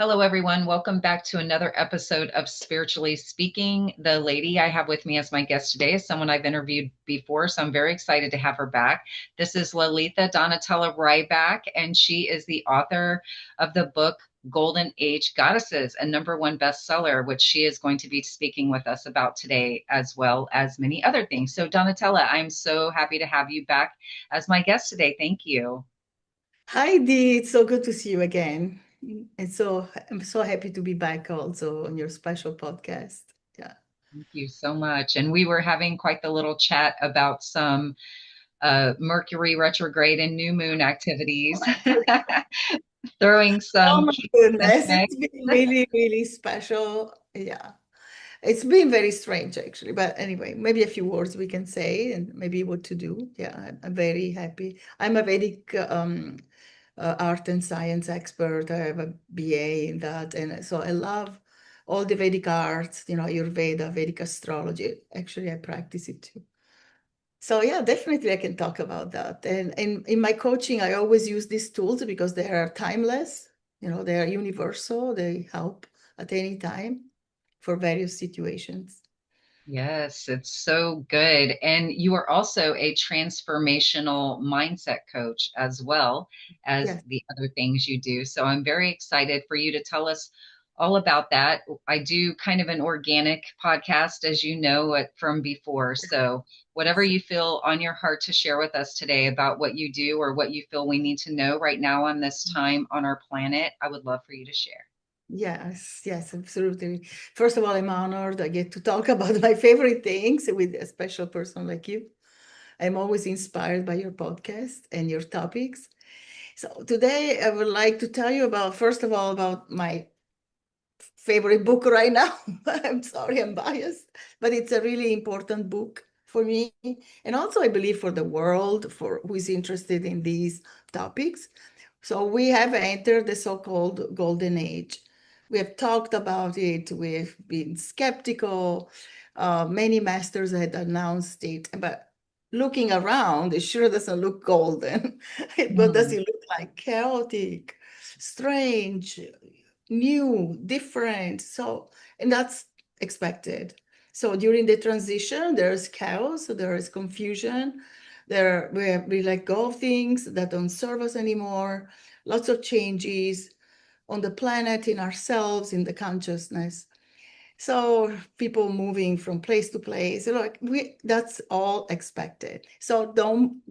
Hello, everyone. Welcome back to another episode of Spiritually Speaking. The lady I have with me as my guest today is someone I've interviewed before, so I'm very excited to have her back. This is Lalitha Donatella Ryback, and she is the author of the book Golden Age Goddesses, a #1 bestseller, which she is going to be speaking with us about today, as well as many other things. So, Donatella, I'm so happy to have you back as my guest today. Thank you. Hi Dee, it's so good to see you again. I'm so happy to be back also on your special podcast. Yeah. Thank you so much. And we were having quite the little chat about some Mercury retrograde and new moon activities, throwing Oh some my kinks in the goodness, mix. it's been really, really special. Yeah. It's been very strange actually, but anyway, maybe a few words we can say and maybe what to do. Yeah, I'm very happy. I'm a Vedic art and science expert. I have a BA in that, and so I love all the Vedic arts, Ayurveda, Vedic astrology. Actually, I practice it too. So yeah, definitely I can talk about that. And in my coaching, I always use these tools because they are timeless, they are universal, they help at any time for various situations. Yes, it's so good. And you are also a transformational mindset coach as well as Yes. the other things you do. So I'm very excited for you to tell us all about that. I do kind of an organic podcast, as you know it from before. So whatever you feel on your heart to share with us today about what you do or what you feel we need to know right now on this time on our planet, I would love for you to share. Yes, yes, absolutely. First of all, I'm honored I get to talk about my favorite things with a special person like you. I'm always inspired by your podcast and your topics. So today I would like to tell you about, first of all, about my favorite book right now. I'm sorry, I'm biased, but it's a really important book for me. And also, I believe for the world, for who is interested in these topics. So we have entered the so-called golden age. We have talked about it. We've been skeptical. Many masters had announced it, but looking around, it sure doesn't look golden. What does Mm, it look like? Chaotic, strange, new, different. So, and that's expected. So during the transition, there's chaos, there is confusion. We let go of things that don't serve us anymore. Lots of changes on the planet, in ourselves, in the consciousness. So people moving from place to place, like we that's all expected. So don't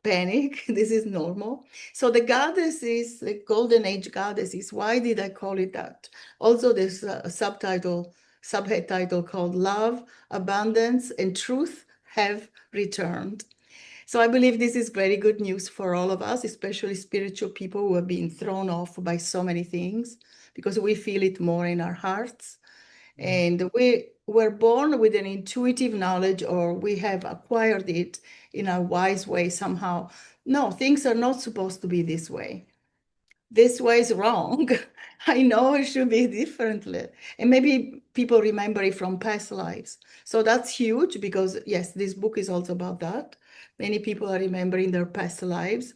panic. This is normal. So the goddess is the golden age goddesses. Why did I call it that? Also, there's a subhead title called Love, Abundance, and Truth Have Returned. So I believe this is very good news for all of us, especially spiritual people who have been thrown off by so many things, because we feel it more in our hearts. yeah. And we were born with an intuitive knowledge, or we have acquired it in a wise way somehow. No, things are not supposed to be this way. This way is wrong. I know it should be differently. And maybe people remember it from past lives. So that's huge because, yes, this book is also about that. Many people are remembering their past lives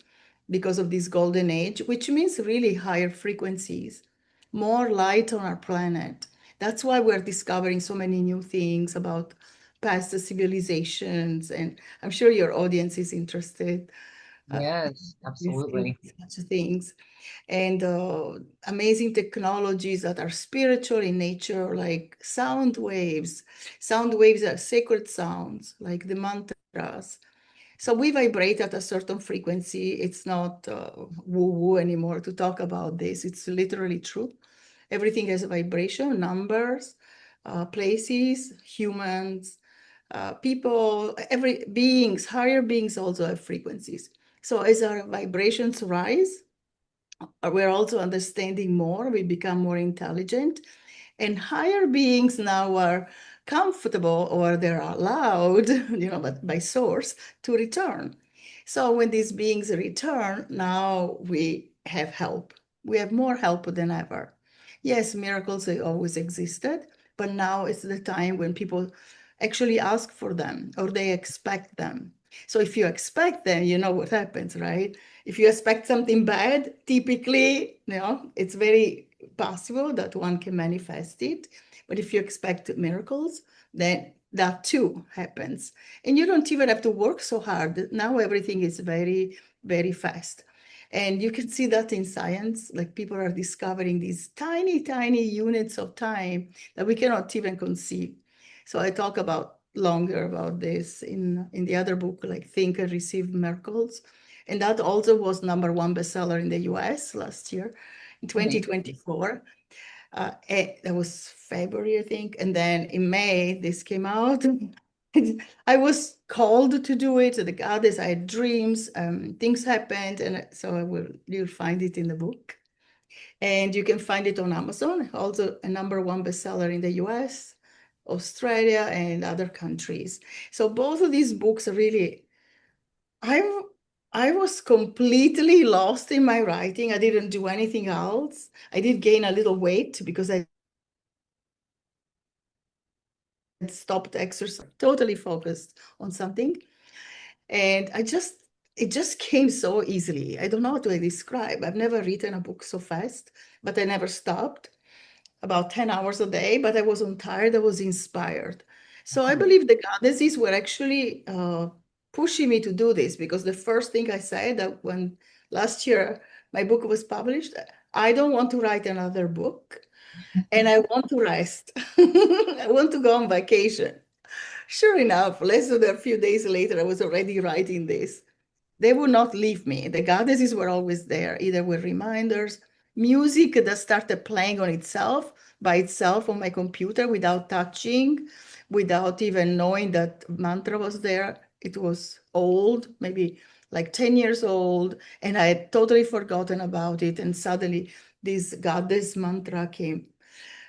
because of this golden age, which means really higher frequencies, more light on our planet. That's why we're discovering so many new things about past civilizations. And I'm sure your audience is interested Yes, in absolutely. such things and amazing technologies that are spiritual in nature, like sound waves. Sound waves are sacred sounds, like the mantras. So we vibrate at a certain frequency. It's not woo-woo anymore to talk about this. It's literally true. Everything has a vibration, numbers, places, humans, people, every beings, higher beings also have frequencies. So as our vibrations rise, we're also understanding more, we become more intelligent, and higher beings now are comfortable or they're allowed, but by source to return. So when these beings return, now we have help. We have more help than ever. Yes, miracles they always existed, but now it's the time when people actually ask for them or they expect them. So if you expect them, you know what happens, right? If you expect something bad, typically, it's very possible that one can manifest it. But if you expect miracles, then that too happens. And you don't even have to work so hard. Now everything is very, very fast. And you can see that in science, like people are discovering these tiny, tiny units of time that we cannot even conceive. So I talk about longer about this in the other book, like Think and Receive Miracles. And that also was #1 bestseller in the US last year, in Amazing. 2024. That was February, I think. And then in May, this came out. I was called to do it. The goddess, I had dreams, things happened. And so you'll find it in the book. And you can find it on Amazon, also a #1 bestseller in the US, Australia, and other countries. So both of these books are really, I I was completely lost in my writing. I didn't do anything else. I did gain a little weight because I had stopped exercise, totally focused on something. And it just came so easily. I don't know how to describe. I've never written a book so fast, but I never stopped. About 10 hours a day, but I wasn't tired. I was inspired. So I believe the goddesses were actually pushing me to do this, because the first thing I said that when last year my book was published, I don't want to write another book and I want to rest. I want to go on vacation. Sure enough, less than a few days later, I was already writing this. They would not leave me. The goddesses were always there, either with reminders, music that started playing on itself, by itself on my computer without touching, without even knowing that mantra was there. It was old, maybe like 10 years old, and I had totally forgotten about it. And suddenly this goddess mantra came,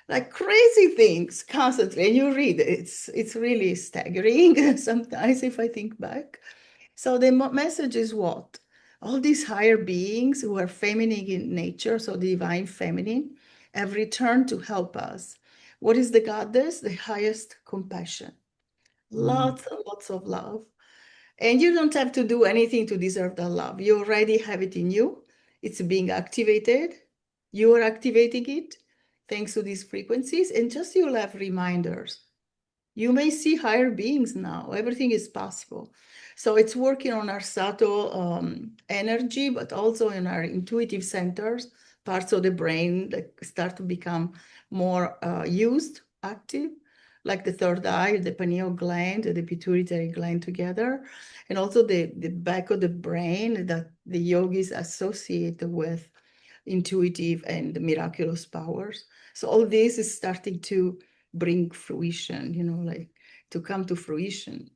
like crazy things constantly. And you read, it's really staggering sometimes if I think back. So the message is what? All these higher beings who are feminine in nature, so the divine feminine, have returned to help us. What is the goddess? The highest compassion. Mm. Lots and lots of love. And you don't have to do anything to deserve that love. You already have it in you. It's being activated. You are activating it thanks to these frequencies. And just you'll have reminders. You may see higher beings now. Everything is possible. So it's working on our subtle energy, but also in our intuitive centers, parts of the brain that start to become more used, active, like the third eye, the pineal gland, the pituitary gland together, and also the back of the brain that the yogis associate with intuitive and miraculous powers. So all this is starting to bring fruition, like to come to fruition.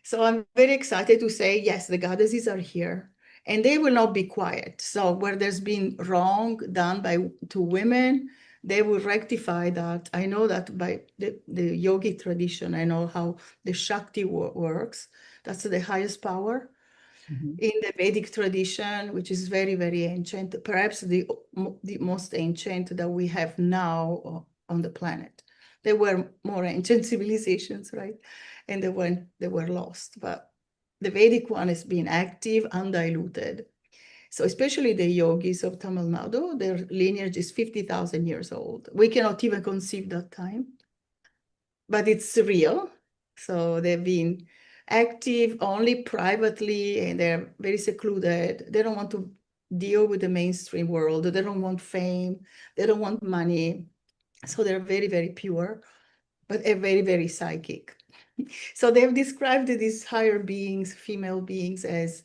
So I'm very excited to say, yes, the goddesses are here and they will not be quiet. So where there's been wrong done to women, they will rectify that. I know that by the yogi tradition, I know how the Shakti works. That's the highest power Mhm. in the Vedic tradition, which is very, very ancient, perhaps the most ancient that we have now on the planet. There were more ancient civilizations, right? And they were lost. But the Vedic one has been active, undiluted. So especially the yogis of Tamil Nadu, their lineage is 50,000 years old. We cannot even conceive that time, but it's real. So they've been active only privately and they're very secluded. They don't want to deal with the mainstream world. They don't want fame. They don't want money. So they're very, very pure, but very, very psychic. So they've described these higher beings, female beings, as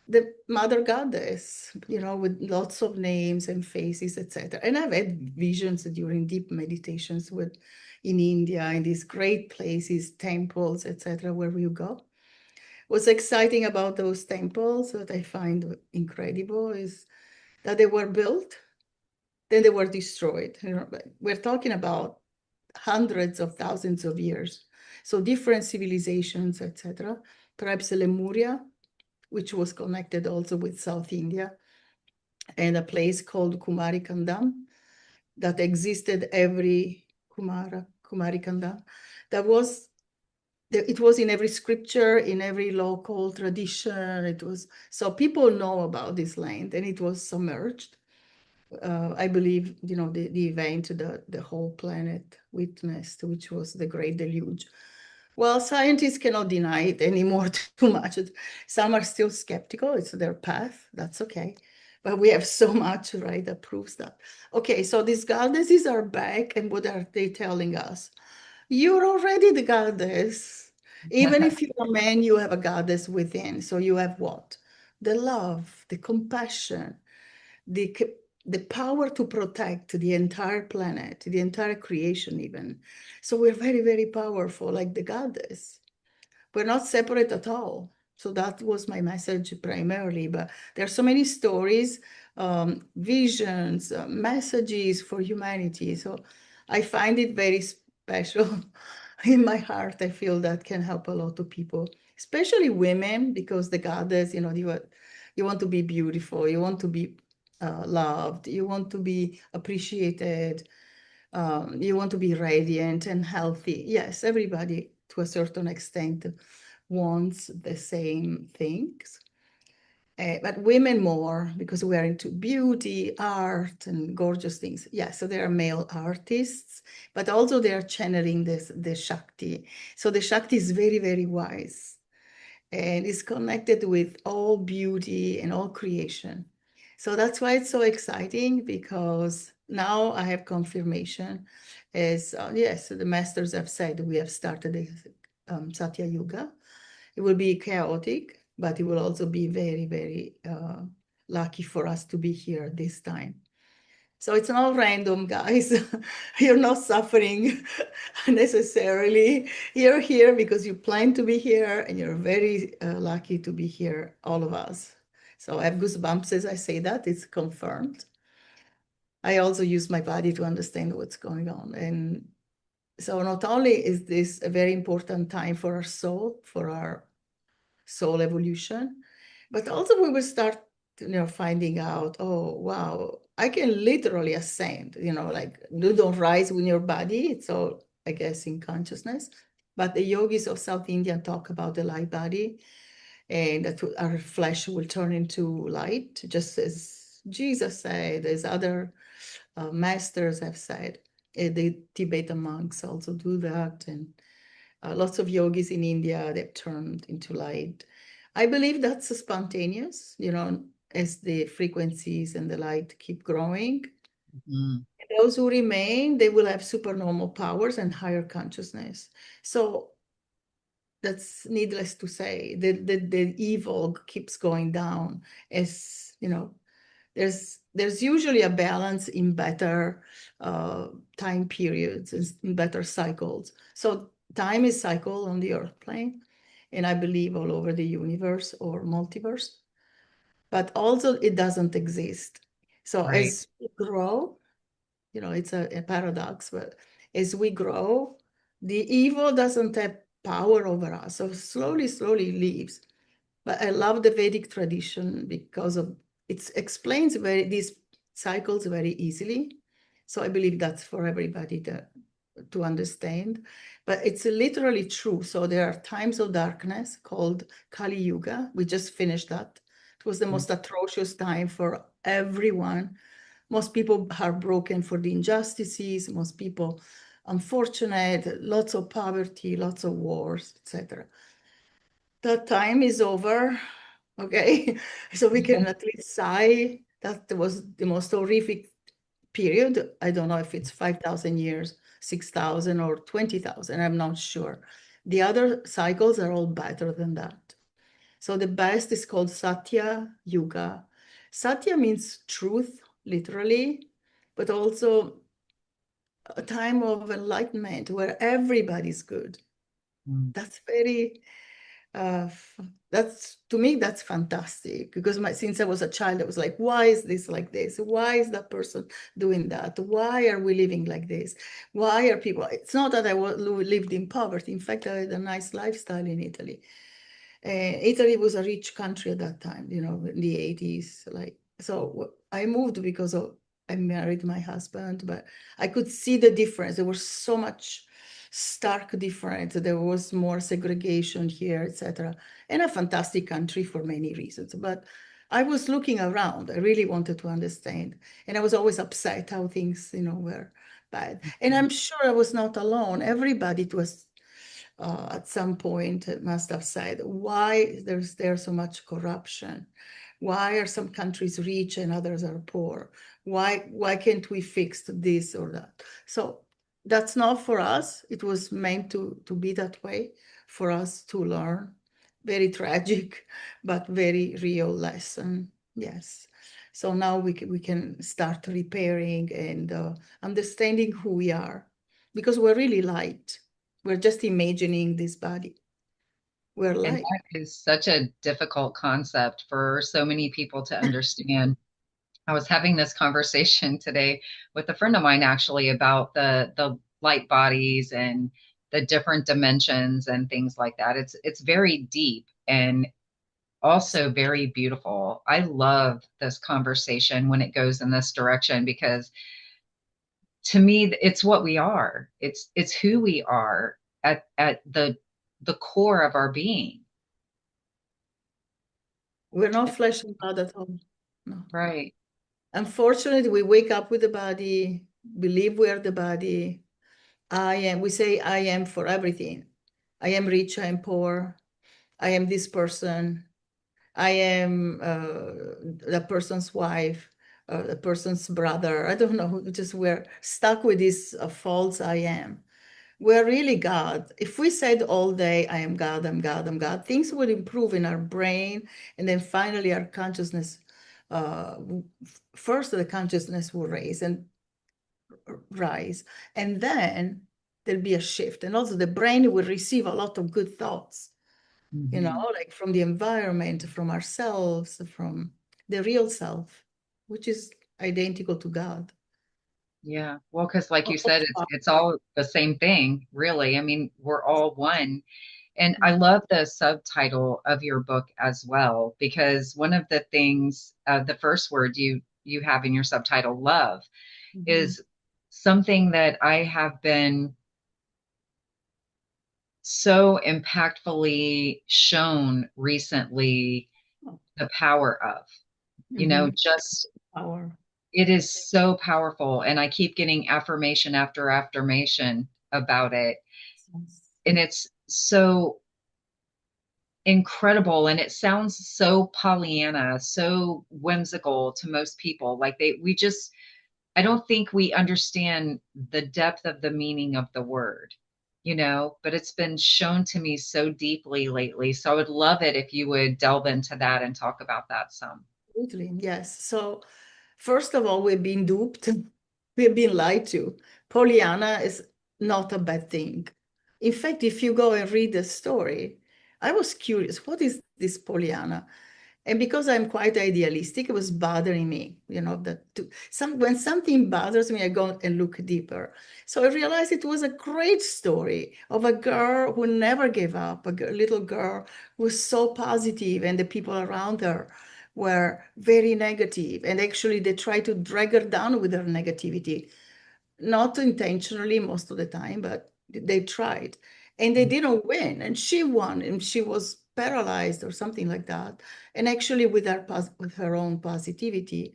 the mother goddess, with lots of names and faces, etc. And I've had visions during deep meditations in India, in these great places, temples, etc., where we go. What's exciting about those temples that I find incredible is that they were built, then they were destroyed. We're talking about hundreds of thousands of years. So different civilizations, etc. Perhaps Lemuria, which was connected also with South India, and a place called Kumarikandam that existed every Kumarikandam. It was in every scripture, in every local tradition. So people know about this land, and it was submerged. I believe, the event the whole planet witnessed, which was the Great Deluge. Well, scientists cannot deny it anymore too much. Some are still skeptical. It's their path. That's okay. But we have so much, right, that proves that. Okay, so these goddesses are back, and what are they telling us? You're already the goddess. Even if you're a man, you have a goddess within. So you have what? The love, the compassion, the the power to protect the entire planet, the entire creation, even. So we're very, very powerful, like the goddess. We're not separate at all. So that was my message primarily. But there are so many stories, visions, messages for humanity. So I find it very special in my heart. I feel that can help a lot of people, especially women, because the goddess, you want to be beautiful, you want to be loved, you want to be appreciated, you want to be radiant and healthy. Yes, everybody to a certain extent wants the same things. But women more because we are into beauty, art, and gorgeous things. Yeah, so there are male artists, but also they are channeling the Shakti. So the Shakti is very, very wise and is connected with all beauty and all creation. So that's why it's so exciting because now I have confirmation. As yes, the masters have said we have started the Satya Yuga. It will be chaotic, but it will also be very, very lucky for us to be here this time. So it's not random, guys. You're not suffering necessarily. You're here because you plan to be here, and you're very lucky to be here, all of us. So I have goosebumps as I say that. It's confirmed. I also use my body to understand what's going on. And so not only is this a very important time for our soul, for our soul evolution, but also we will start, finding out, oh, wow, I can literally ascend, like you don't rise with your body. It's all, I guess, in consciousness. But the yogis of South India talk about the light body and that our flesh will turn into light, just as Jesus said, as other masters have said. The Tibetan monks also do that. And lots of yogis in India, they've turned into light. I believe that's spontaneous, as the frequencies and the light keep growing. Mhm. Those who remain, they will have supernormal powers and higher consciousness. So that's needless to say. The evil keeps going down as, there's usually a balance in better time periods, in better cycles. So time is cycle on the earth plane, and I believe all over the universe or multiverse, but also it doesn't exist. So Right. as we grow, it's a paradox, but as we grow, the evil doesn't have power over us. So slowly, slowly leaves. But I love the Vedic tradition because of it explains these cycles very easily. So I believe that's for everybody to understand. But it's literally true. So there are times of darkness called Kali Yuga. We just finished that. It was the most atrocious time for everyone. Most people are broken for the injustices. Most people unfortunate, lots of poverty, lots of wars, etc. That time is over. Okay, so we can at least sigh. That was the most horrific period. I don't know if it's 5,000 years, 6,000 or 20,000. I'm not sure. The other cycles are all better than that. So the best is called Satya Yuga. Satya means truth, literally, but also a time of enlightenment where everybody's good. Mm. That's very uh, that's to me that's fantastic because since I was a child I was like, why is this like this, why is that person doing that, why are we living like this, why are people, it's not that I lived in poverty. In fact, I had a nice lifestyle in Italy. Italy was a rich country at that time, in the 80s. Like, so I moved because I married my husband, but I could see the difference. There was so much stark difference. There was more segregation here, etc. And a fantastic country for many reasons. But I was looking around. I really wanted to understand. And I was always upset how things, were bad. And I'm sure I was not alone. Everybody was at some point must have said, why there so much corruption? Why are some countries rich and others are poor? Why can't we fix this or that? So that's not for us. It was meant to be that way for us to learn. Very tragic, but very real lesson. Yes. So now we can start repairing and understanding who we are, because we're really light. We're just imagining this body. We're And light. that is such a difficult concept for so many people to understand. I was having this conversation today with a friend of mine actually about the light bodies and the different dimensions and things like that. It's very deep and also very beautiful. I love this conversation when it goes in this direction because to me it's what we are. It's who we are at the core of our being. We're not flesh and blood at all. No. Right. Unfortunately, we wake up with the body, believe we're the body. We say I am for everything. I am rich, I am poor, I am this person, I am the person's wife, the person's brother. I don't know, just we're stuck with this false I am. We're really God. If we said all day, I am God, I'm God, I'm God, things would improve in our brain. And then finally, our consciousness, uh, first the consciousness will rise. And then there'll be a shift. And also the brain will receive a lot of good thoughts, Mhm. like from the environment, from ourselves, from the real self, which is identical to God. Yeah. Well, because like you said, Of it's all the same thing, really. I mean, we're all one. And I love the subtitle of your book as well, because one of the things, the first word you have in your subtitle, love, Mhm. is something that I have been so impactfully shown recently the power of, Mhm. just Power. it is so powerful. And I keep getting affirmation after affirmation about it. Yes. And it's so incredible. And it sounds so Pollyanna, so whimsical to most people. Like I don't think we understand the depth of the meaning of the word, but it's been shown to me so deeply lately. So I would love it if you would delve into that and talk about that some. Absolutely, yes. So, first of all, we've been duped. We've been lied to. Pollyanna is not a bad thing. In fact, if you go and read the story, I was curious, what is this Pollyanna? And because I'm quite idealistic, it was bothering me, when something bothers me, I go and look deeper. So I realized it was a great story of a girl who never gave up, little girl who was so positive, and the people around her were very negative. And actually, they tried to drag her down with her negativity, not intentionally most of the time, but they tried. And they didn't win. And she won, and she was paralyzed or something like that. And actually, with her own positivity,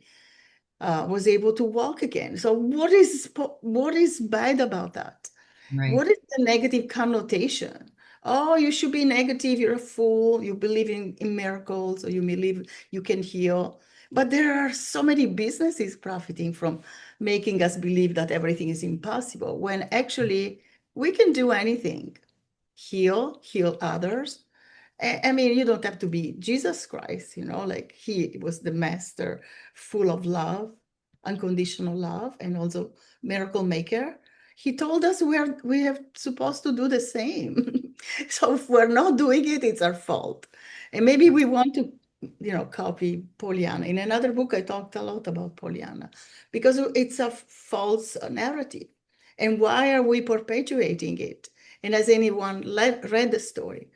was able to walk again. So what is bad about that? Right. What is the negative connotation? Oh, you should be negative. You're a fool. You believe in miracles, or you believe you can heal. But there are so many businesses profiting from making us believe that everything is impossible, when actually we can do anything. Heal others. I mean, you don't have to be Jesus Christ, like he was the master, full of love, unconditional love, and also miracle maker. He told us we have supposed to do the same. So if we're not doing it, it's our fault. And maybe we want to, copy Pollyanna. In another book, I talked a lot about Pollyanna because it's a false narrative. And why are we perpetuating it? And has anyone read the story?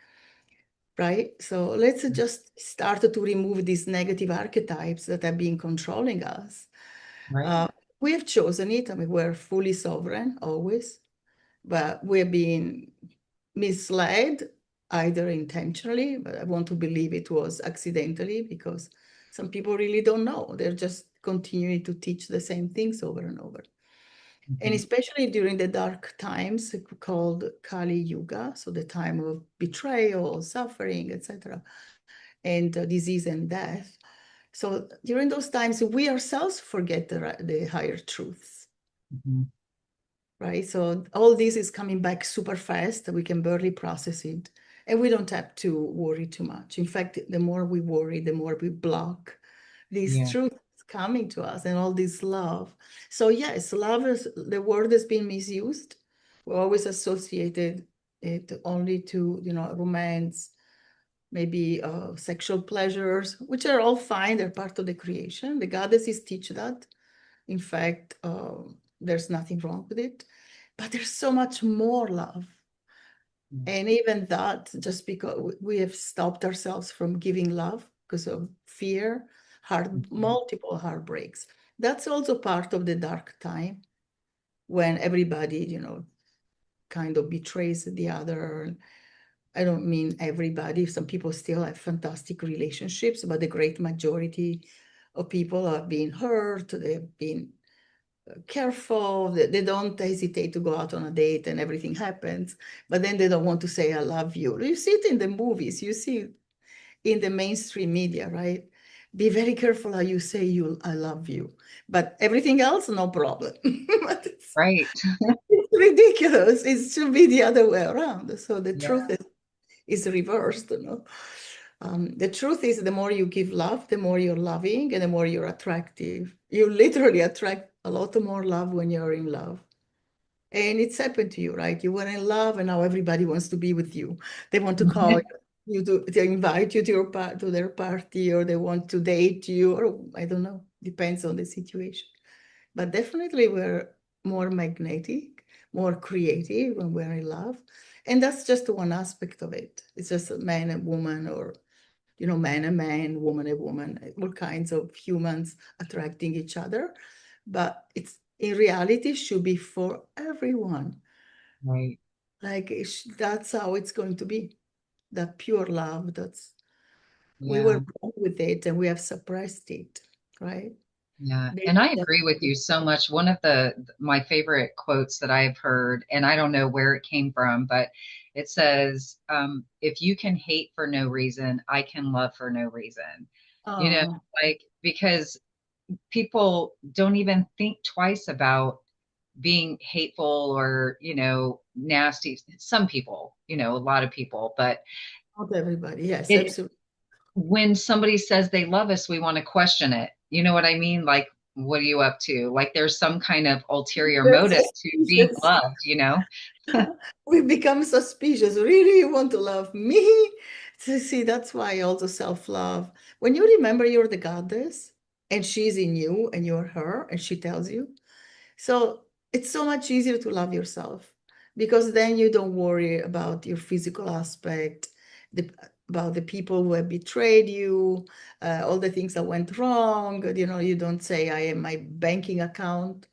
Right? So let's just start to remove these negative archetypes that have been controlling us. Right. Uh, we have chosen it. I mean, we're fully sovereign always, but we're being misled either intentionally, but I want to believe it was accidentally, because Some people really don't know. They're just continuing to teach the same things over and over. And Mhm. especially during the dark times called Kali Yuga, so the time of betrayal, suffering, etc., and disease and death. So during those times, we ourselves forget the higher truths, Mhm. right? So all this is coming back super fast. We can barely process it. And we don't have to worry too much. In fact, the more we worry, the more we block these Yeah. truths coming to us and all this love. So yes, love is the word has been misused. We always associated it only to, romance, maybe sexual pleasures, which are all fine. They're part of the creation. The goddesses teach that. In fact, there's nothing wrong with it. But there's so much more love. Mm. And even that, just because we have stopped ourselves from giving love because of fear, Mhm. multiple heartbreaks. That's also part of the dark time when everybody, kind of betrays the other. I don't mean everybody. Some people still have fantastic relationships, but the great majority of people have been hurt. They've been careful. They don't hesitate to go out on a date and everything happens, but then they don't want to say, I love you. You see it in the movies, you see it in the mainstream media, right? Be very careful how you say I love you. But everything else, no problem. But Right. it's ridiculous. It should be the other way around. So the Yeah. truth is reversed, the truth is the more you give love, the more you're loving and the more you're attractive. You literally attract a lot more love when you're in love. And it's happened to you, right? You were in love and now everybody wants to be with you. They want to call you to invite you to to their party, or they want to date you, or I don't know, depends on the situation. But definitely we're more magnetic, more creative when we're in love. And that's just one aspect of it. It's just a man and woman, or man and man, woman and woman, all kinds of humans attracting each other. But it's in reality should be for everyone. Right. Like that's how it's going to be. That pure love. We were Yeah. born with it and we have suppressed it, right? Yeah. Maybe And I that's agree with you so much. One of my favorite quotes that I've heard, and I don't know where it came from, but it says, if you can hate for no reason, I can love for no reason. You know, uh, like because people don't even think twice about being hateful or, nasty. Some people, a lot of people, but not everybody. Yes, it absolutely. when somebody says they love us, we want to question it. You know what I mean? Like, what are you up to? Like, there's some kind of ulterior We're motive to being suspicious. loved? We become suspicious. Really, you want to love me? So see, that's why also self-love. When you remember you're the goddess and she's in you and you're her and she tells you. So it's so much easier to love yourself because then you don't worry about your physical aspect, the, about the people who have betrayed you, all the things that went wrong. You don't say, I am my bank account.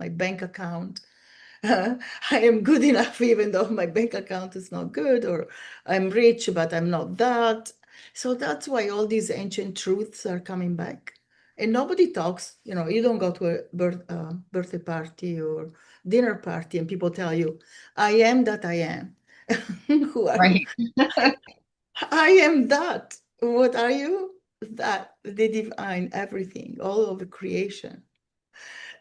I am good enough even though my bank account is not good, or I'm rich, but I'm not that. So that's why all these ancient truths are coming back. And nobody talks, you don't go to a birthday party or dinner party and people tell you, I am that I am. Who are you? Right. I am that. What are you? That, the divine, everything, all of the creation.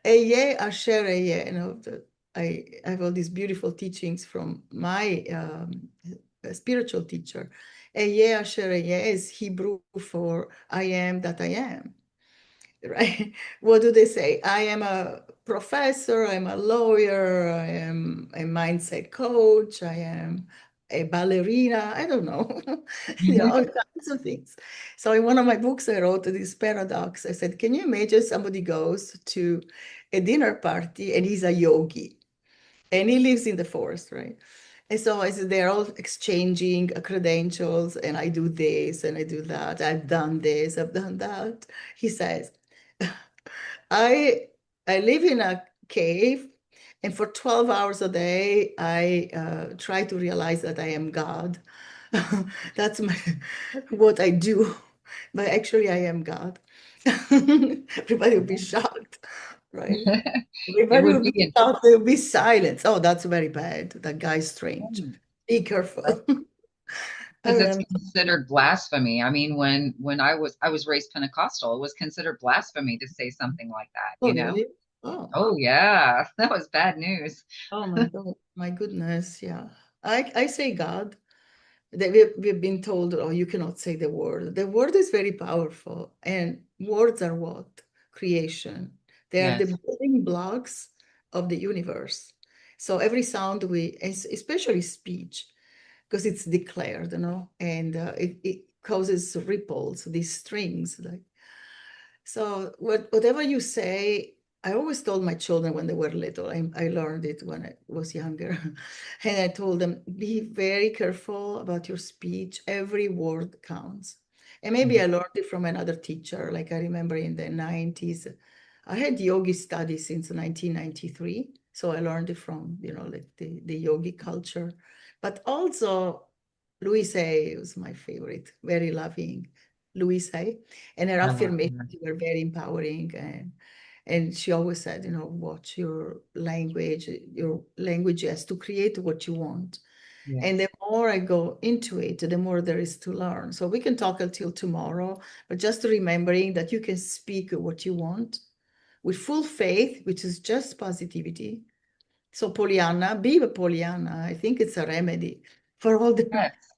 Eye Asher Eye, I have all these beautiful teachings from my spiritual teacher. Eye Asher Eye is Hebrew for I am that I am, right? What do they say? I am a professor, I'm a lawyer, I am a mindset coach, I am a ballerina, I don't know, all kinds of things. So in one of my books, I wrote this paradox. I said, can you imagine somebody goes to a dinner party and he's a yogi and he lives in the forest, right? And so I said, they're all exchanging credentials, and I do this and I do that. I've done this, I've done that. He says, I I live in a cave, and for 12 hours a day, I try to realize that I am God. That's what I do. But actually, I am God. Everybody will be shocked, right? It Everybody would will be be shocked. There will be silence. Oh, that's very bad. That guy's strange. insane, Be right? careful. I Because it's remember. considered blasphemy. I mean, when I was raised Pentecostal, it was considered blasphemy to say something like that, Oh, really? Oh, Oh yeah, that was bad news. oh my God. My goodness. Yeah. I say God. That we've been told, oh, you cannot say the word. The word is very powerful, and words are what? Creation. They are Yes, the building blocks of the universe. So every sound especially speech, because it's declared, and it causes ripples, these strings. Like, so whatever you say, I always told my children when they were little, I learned it when I was younger. And I told them, be very careful about your speech. Every word counts. And maybe mhm, I learned it from another teacher. Like I remember in the 90s, I had yogi studies since 1993. So I learned it from, like the yogi culture. But also Louise Hay was my favorite, very loving Louise Hay, and her I love affirmations that. were very empowering. And she always said, watch your language has to create what you want. And the Yes, more I go into it, the more there is to learn. So we can talk until tomorrow, but just remembering that you can speak what you want with full faith, which is just positivity. So Pollyanna, be a Pollyanna. I think it's a remedy for all the yes,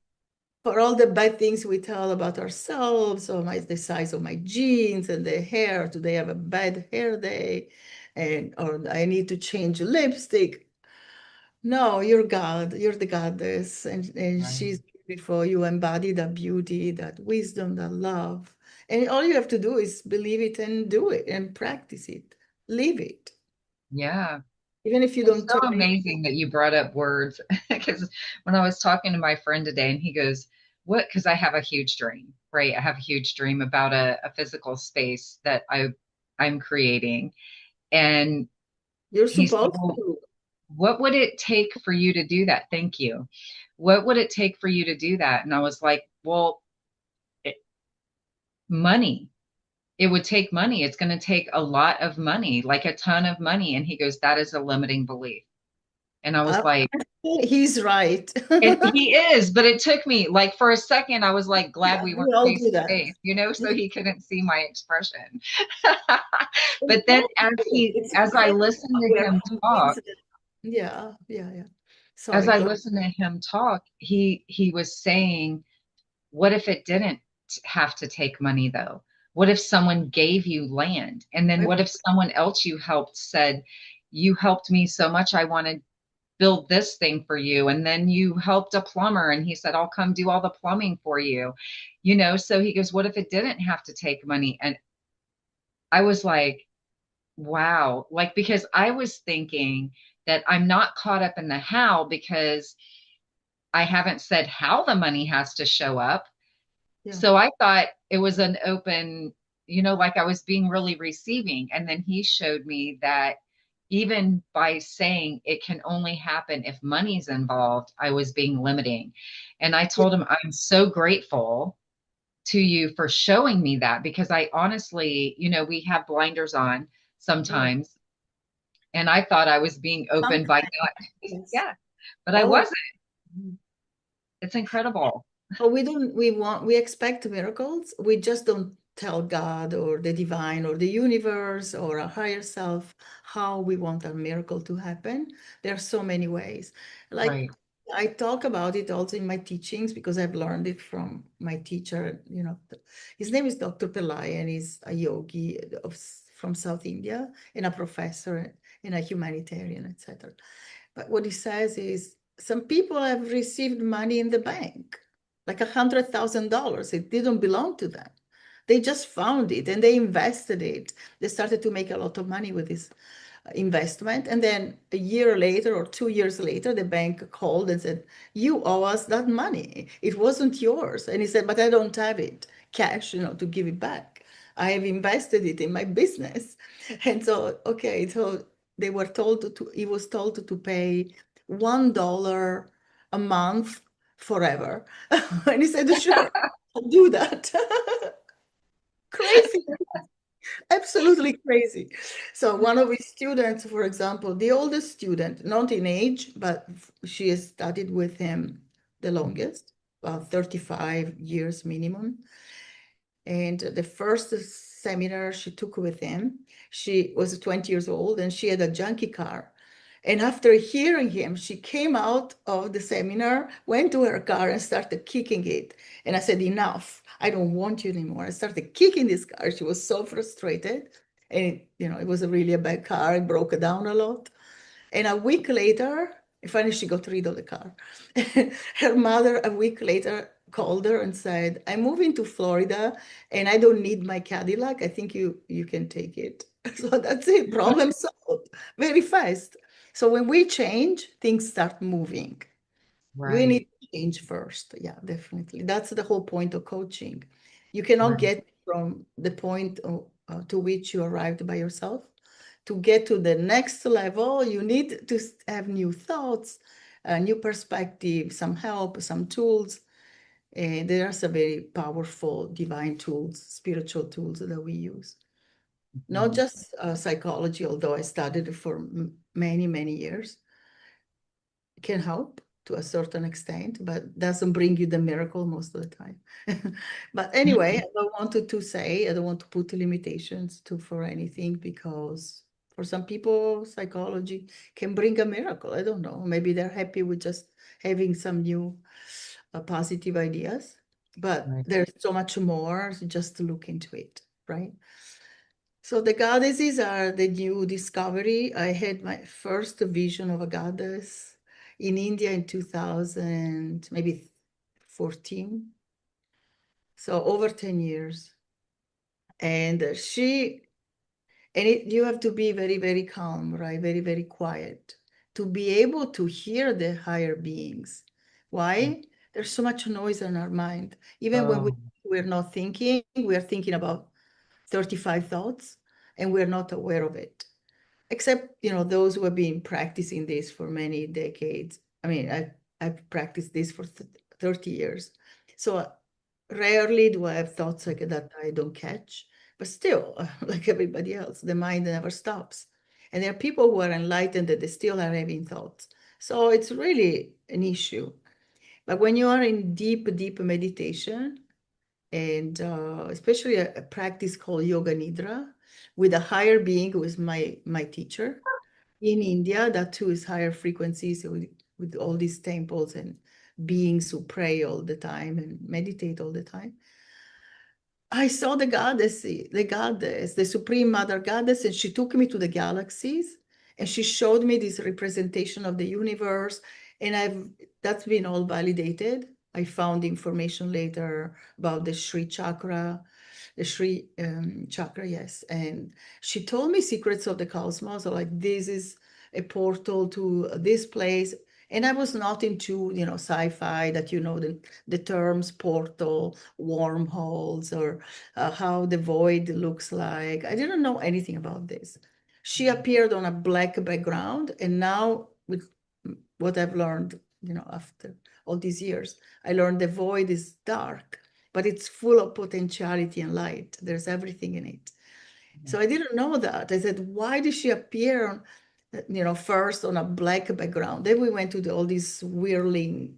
for all the bad things we tell about ourselves, or the size of my jeans and the hair. Today I have a bad hair day, and or I need to change lipstick. No, you're God. You're the goddess, and right. she's beautiful. You embody that beauty, that wisdom, that love. And all you have to do is believe it and do it and practice it. Live it. Yeah. Even if you It's don't so turn it. amazing that you brought up words because when I was talking to my friend today and he goes, what? Because I have a huge dream, right? I have a huge dream about a physical space that I'm creating. And You're he said, supposed well, to. what would it take for you to do that? Thank you. What would it take for you to do that? And I was like, well, it, money. It would take money. It's going to take a lot of money, like a ton of money. And he goes, that is a limiting belief. And I was Uh, like, he's right. and he is, but it took me like for a second, I was like glad Yeah, we we weren't all face do to that. face, so he couldn't see my expression. It's But then necessary. It's as I incredible. listened We to are him talk, convinced that, yeah, yeah, yeah. as Sorry, I go listened to him talk, he was saying, what if it didn't have to take money though? What if someone gave you land? And then ahead. what if someone else you helped said, you helped me so much, I want to build this thing for you. And then you helped a plumber and he said, I'll come do all the plumbing for you. So he goes, what if it didn't have to take money? And I was like, wow. Like, because I was thinking that I'm not caught up in the how because I haven't said how the money has to show up. Yeah, So I thought it was an open, like I was being really receiving. And then he showed me that even by saying it can only happen if money's involved, I was being limiting. And I yeah, told him, I'm so grateful to you for showing me that because I honestly, we have blinders on right. sometimes. And I thought I was being open by Sometimes, not, yes. yeah, but I All of wasn't. It's incredible. But we expect miracles. We just don't tell God or the divine or the universe or a higher self how we want a miracle to happen. There are so many ways. Like Right. I talk about it also in my teachings because I've learned it from my teacher. His name is Dr. Pillai, and he's a yogi from South India and a professor and a humanitarian, etc. But what he says is some people have received money in the bank, like $100,000. It didn't belong to them. They just found it and they invested it. They started to make a lot of money with this investment. And then a year later or 2 years later, the bank called and said, you owe us that money. It wasn't yours. And he said, but I don't have it cash, to give it back. I have invested it in my business. And so, okay, so he was told to pay $1 a month forever. And he said, sure, I'll do that. absolutely crazy. So one of his students, for example, the oldest student, not in age, but she has studied with him the longest, about 35 years minimum. And the first seminar she took with him, she was 20 years old and she had a junkie car. And after hearing him, she came out of the seminar, went to her car and started kicking it. And I said, enough, I don't want you anymore. I started kicking this car. She was so frustrated. And, it was really a bad car. It broke down a lot. And a week later, finally she got rid of the car. Her mother, a week later, called her and said, I'm moving to Florida and I don't need my Cadillac. I think you can take it. So that's it. Problem solved very fast. So when we change, things start moving. We Right. need to change first. Yeah, definitely. That's the whole point of coaching. You cannot Right. get from the point to which you arrived by yourself. To get to the next level, you need to have new thoughts, a new perspective, some help, some tools. And there are some very powerful divine tools, spiritual tools that we use. Not Mhm. just psychology, although I studied it for many, many years, can help to a certain extent, but doesn't bring you the miracle most of the time. But anyway, I don't want to say, I don't want to put limitations to for anything because for some people, psychology can bring a miracle. I don't know. Maybe they're happy with just having some new positive ideas, but Right. there's so much more just to look into it, right? So the goddesses are the new discovery. I had my first vision of a goddess in India in 2000, maybe 14. So over 10 years. And you have to be very, very calm, right? Very, very quiet to be able to hear the higher beings. Why? There's so much noise in our mind. Even when Oh, we're not thinking, we're thinking about 35 thoughts and we're not aware of it. Except, those who have been practicing this for many decades. I mean, I've practiced this for 30 years. So rarely do I have thoughts like that I don't catch. But still, like everybody else, the mind never stops. And there are people who are enlightened that they still are having thoughts. So it's really an issue. But when you are in deep, deep meditation, and especially a practice called Yoga Nidra with a higher being who is my teacher in India, that too is higher frequencies with all these temples and beings who pray all the time and meditate all the time. I saw the Supreme Mother Goddess, and she took me to the galaxies and she showed me this representation of the universe. And that's been all validated. I found information later about the Sri chakra, the Sri chakra, yes. And she told me secrets of the cosmos, like this is a portal to this place. And I was not into, sci-fi that, the terms portal, wormholes, or how the void looks like. I didn't know anything about this. She appeared on a black background, and now with what I've learned, after all these years, I learned the void is dark, but it's full of potentiality and light. There's everything in it. So I didn't know that. I said, why did she appear, first on a black background? Then we went to all these whirling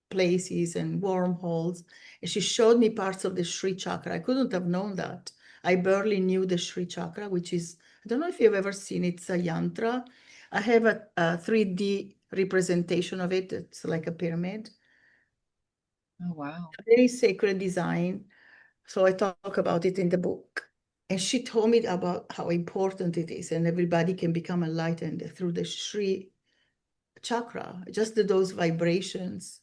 places and wormholes. And she showed me parts of the Sri chakra. I couldn't have known that. I barely knew the Sri chakra, which is, I don't know if you've ever seen it, it's a yantra. I have a 3D representation of it. It's like a pyramid, oh, wow. a very sacred design. So I talk about it in the book. And she told me about how important it is, and everybody can become enlightened through the Sri chakra, just those vibrations.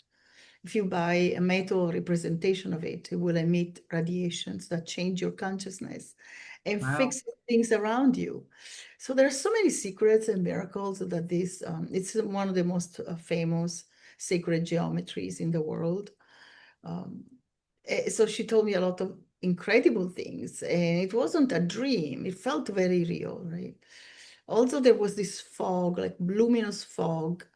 If you buy a metal representation of it, it will emit radiations that change your consciousness and Wow. fix things around you. So there are so many secrets and miracles that it's one of the most famous sacred geometries in the world. Um, so she told me a lot of incredible things, and it wasn't a dream. It felt very real, right? Also, there was this fog, like luminous fog.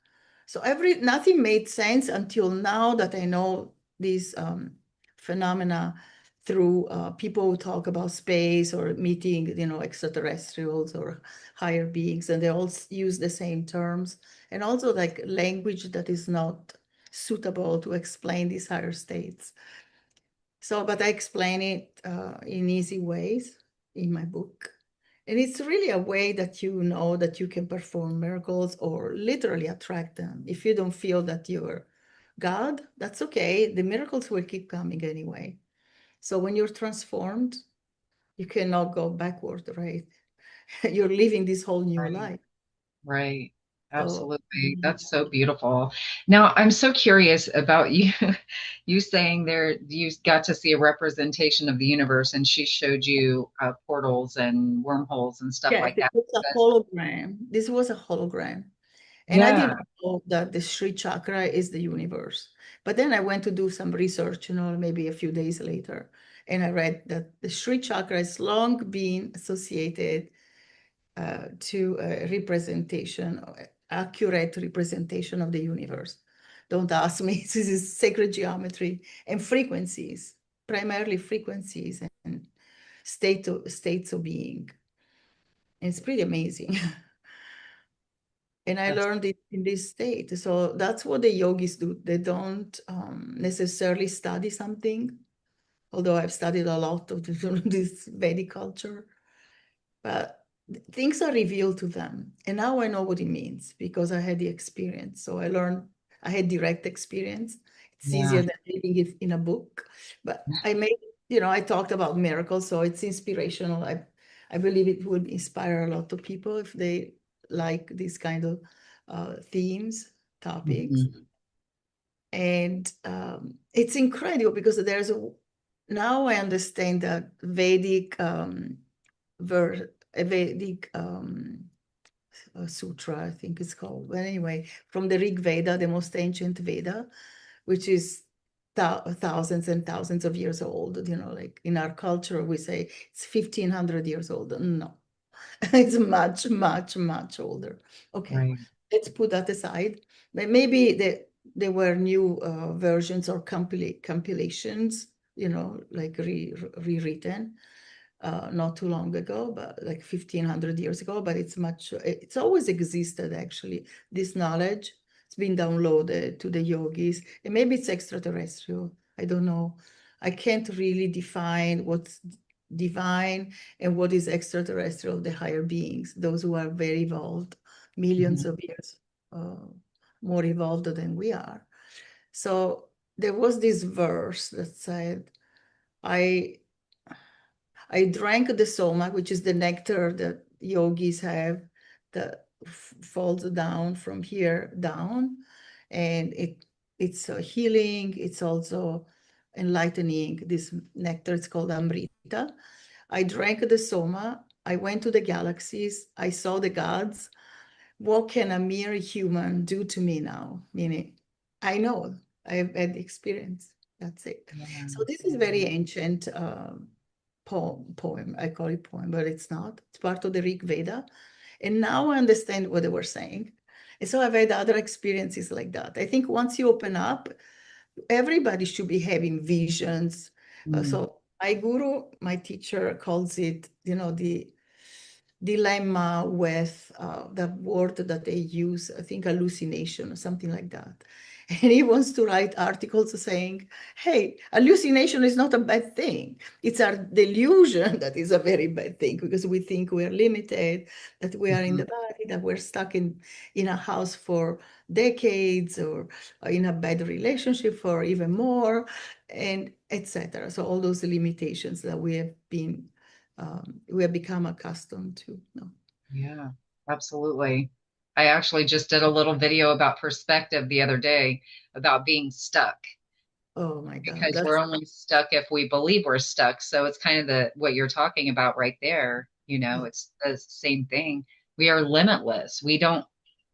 So nothing made sense until now that I know these phenomena through people who talk about space or meeting, extraterrestrials or higher beings, and they all use the same terms, and also like language that is not suitable to explain these higher states. So, but I explain it in easy ways in my book. And it's really a way that you know that you can perform miracles or literally attract them. If you don't feel that you're God, that's okay. The miracles will keep coming anyway. So when you're transformed, you cannot go backward, right? You're living this whole new Right. life. Right. So Absolutely. That's so beautiful. Now, I'm so curious about you. You saying there you got to see a representation of the universe, and she showed you portals and wormholes and stuff yes, like it that. was a hologram. This was a hologram. And I Yeah. didn't know that the Sri chakra is the universe. But then I went to do some research, maybe a few days later. And I read that the Sri chakra has long been associated to a representation, accurate representation of the universe. Don't ask me, this is sacred geometry and frequencies, primarily frequencies and states of being. And it's pretty amazing. And I That's learned it in this state. So that's what the yogis do. They don't necessarily study something, although I've studied a lot of this Vedic culture, but things are revealed to them. And now I know what it means because I had the experience. So I learned, I had direct experience. It's yeah. easier than reading it in a book. But I made, I talked about miracles, so it's inspirational. I believe it would inspire a lot of people if they like these kind of themes, topics. Mhm. And it's incredible because now I understand that Vedic a Vedic sutra, I think it's called. But anyway, from the Rig Veda, the most ancient Veda, which is thousands and thousands of years old. Like in our culture, we say it's 1,500 years old. No, it's much, much, much older. Okay, Right. let's put that aside. But maybe there were new versions or compilations, like rewritten not too long ago, but like 1,500 years ago, but it's always existed actually. This knowledge, it's been downloaded to the yogis, and maybe it's extraterrestrial. I don't know. I can't really define what's divine and what is extraterrestrial, the higher beings, those who are very evolved, millions Mhm. of years more evolved than we are. So there was this verse that said, I I drank the soma, which is the nectar that yogis have that falls down from here down, and it's healing. It's also enlightening. This nectar is called Amrita. I drank the soma. I went to the galaxies. I saw the gods. What can a mere human do to me now? Meaning, I know I've had experience. That's it. Yeah. So this is very ancient poem. I call it poem, but it's not. It's part of the Rig Veda. And now I understand what they were saying. And so I've had other experiences like that. I think once you open up, everybody should be having visions. Mm. So my guru, my teacher calls it, the dilemma with the word that they use, I think hallucination or something like that. And he wants to write articles saying, hey, hallucination is not a bad thing. It's our delusion that is a very bad thing because we think we are limited, that we are in Mhm. the body, that we're stuck in a house for decades or in a bad relationship for even more, and etc. So all those limitations that we have become accustomed to. No. Yeah, absolutely. I actually just did a little video about perspective the other day about being stuck Oh my God, because we're only stuck if we believe we're stuck. So it's kind of the what you're talking about right there. It's the same thing. We are limitless. We don't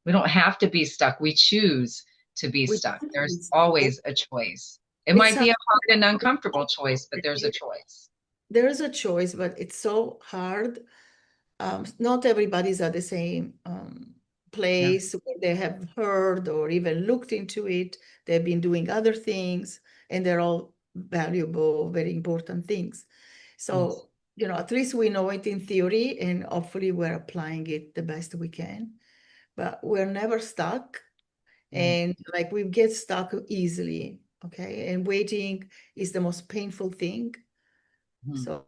have to be stuck. We choose to be we stuck. There's it's always a choice. It it's might a, be a hard and uncomfortable choice, but there's a choice. there is a choice, but it's so hard. Not everybody's at the same Yeah. place where they have heard or even looked into it. They've been doing other things, and they're all valuable, very important things. Yes. So, at least we know it in theory, and hopefully we're applying it the best we can. But we're never stuck. Right. And like we get stuck easily. Okay. And waiting is the most painful thing. Mhm. So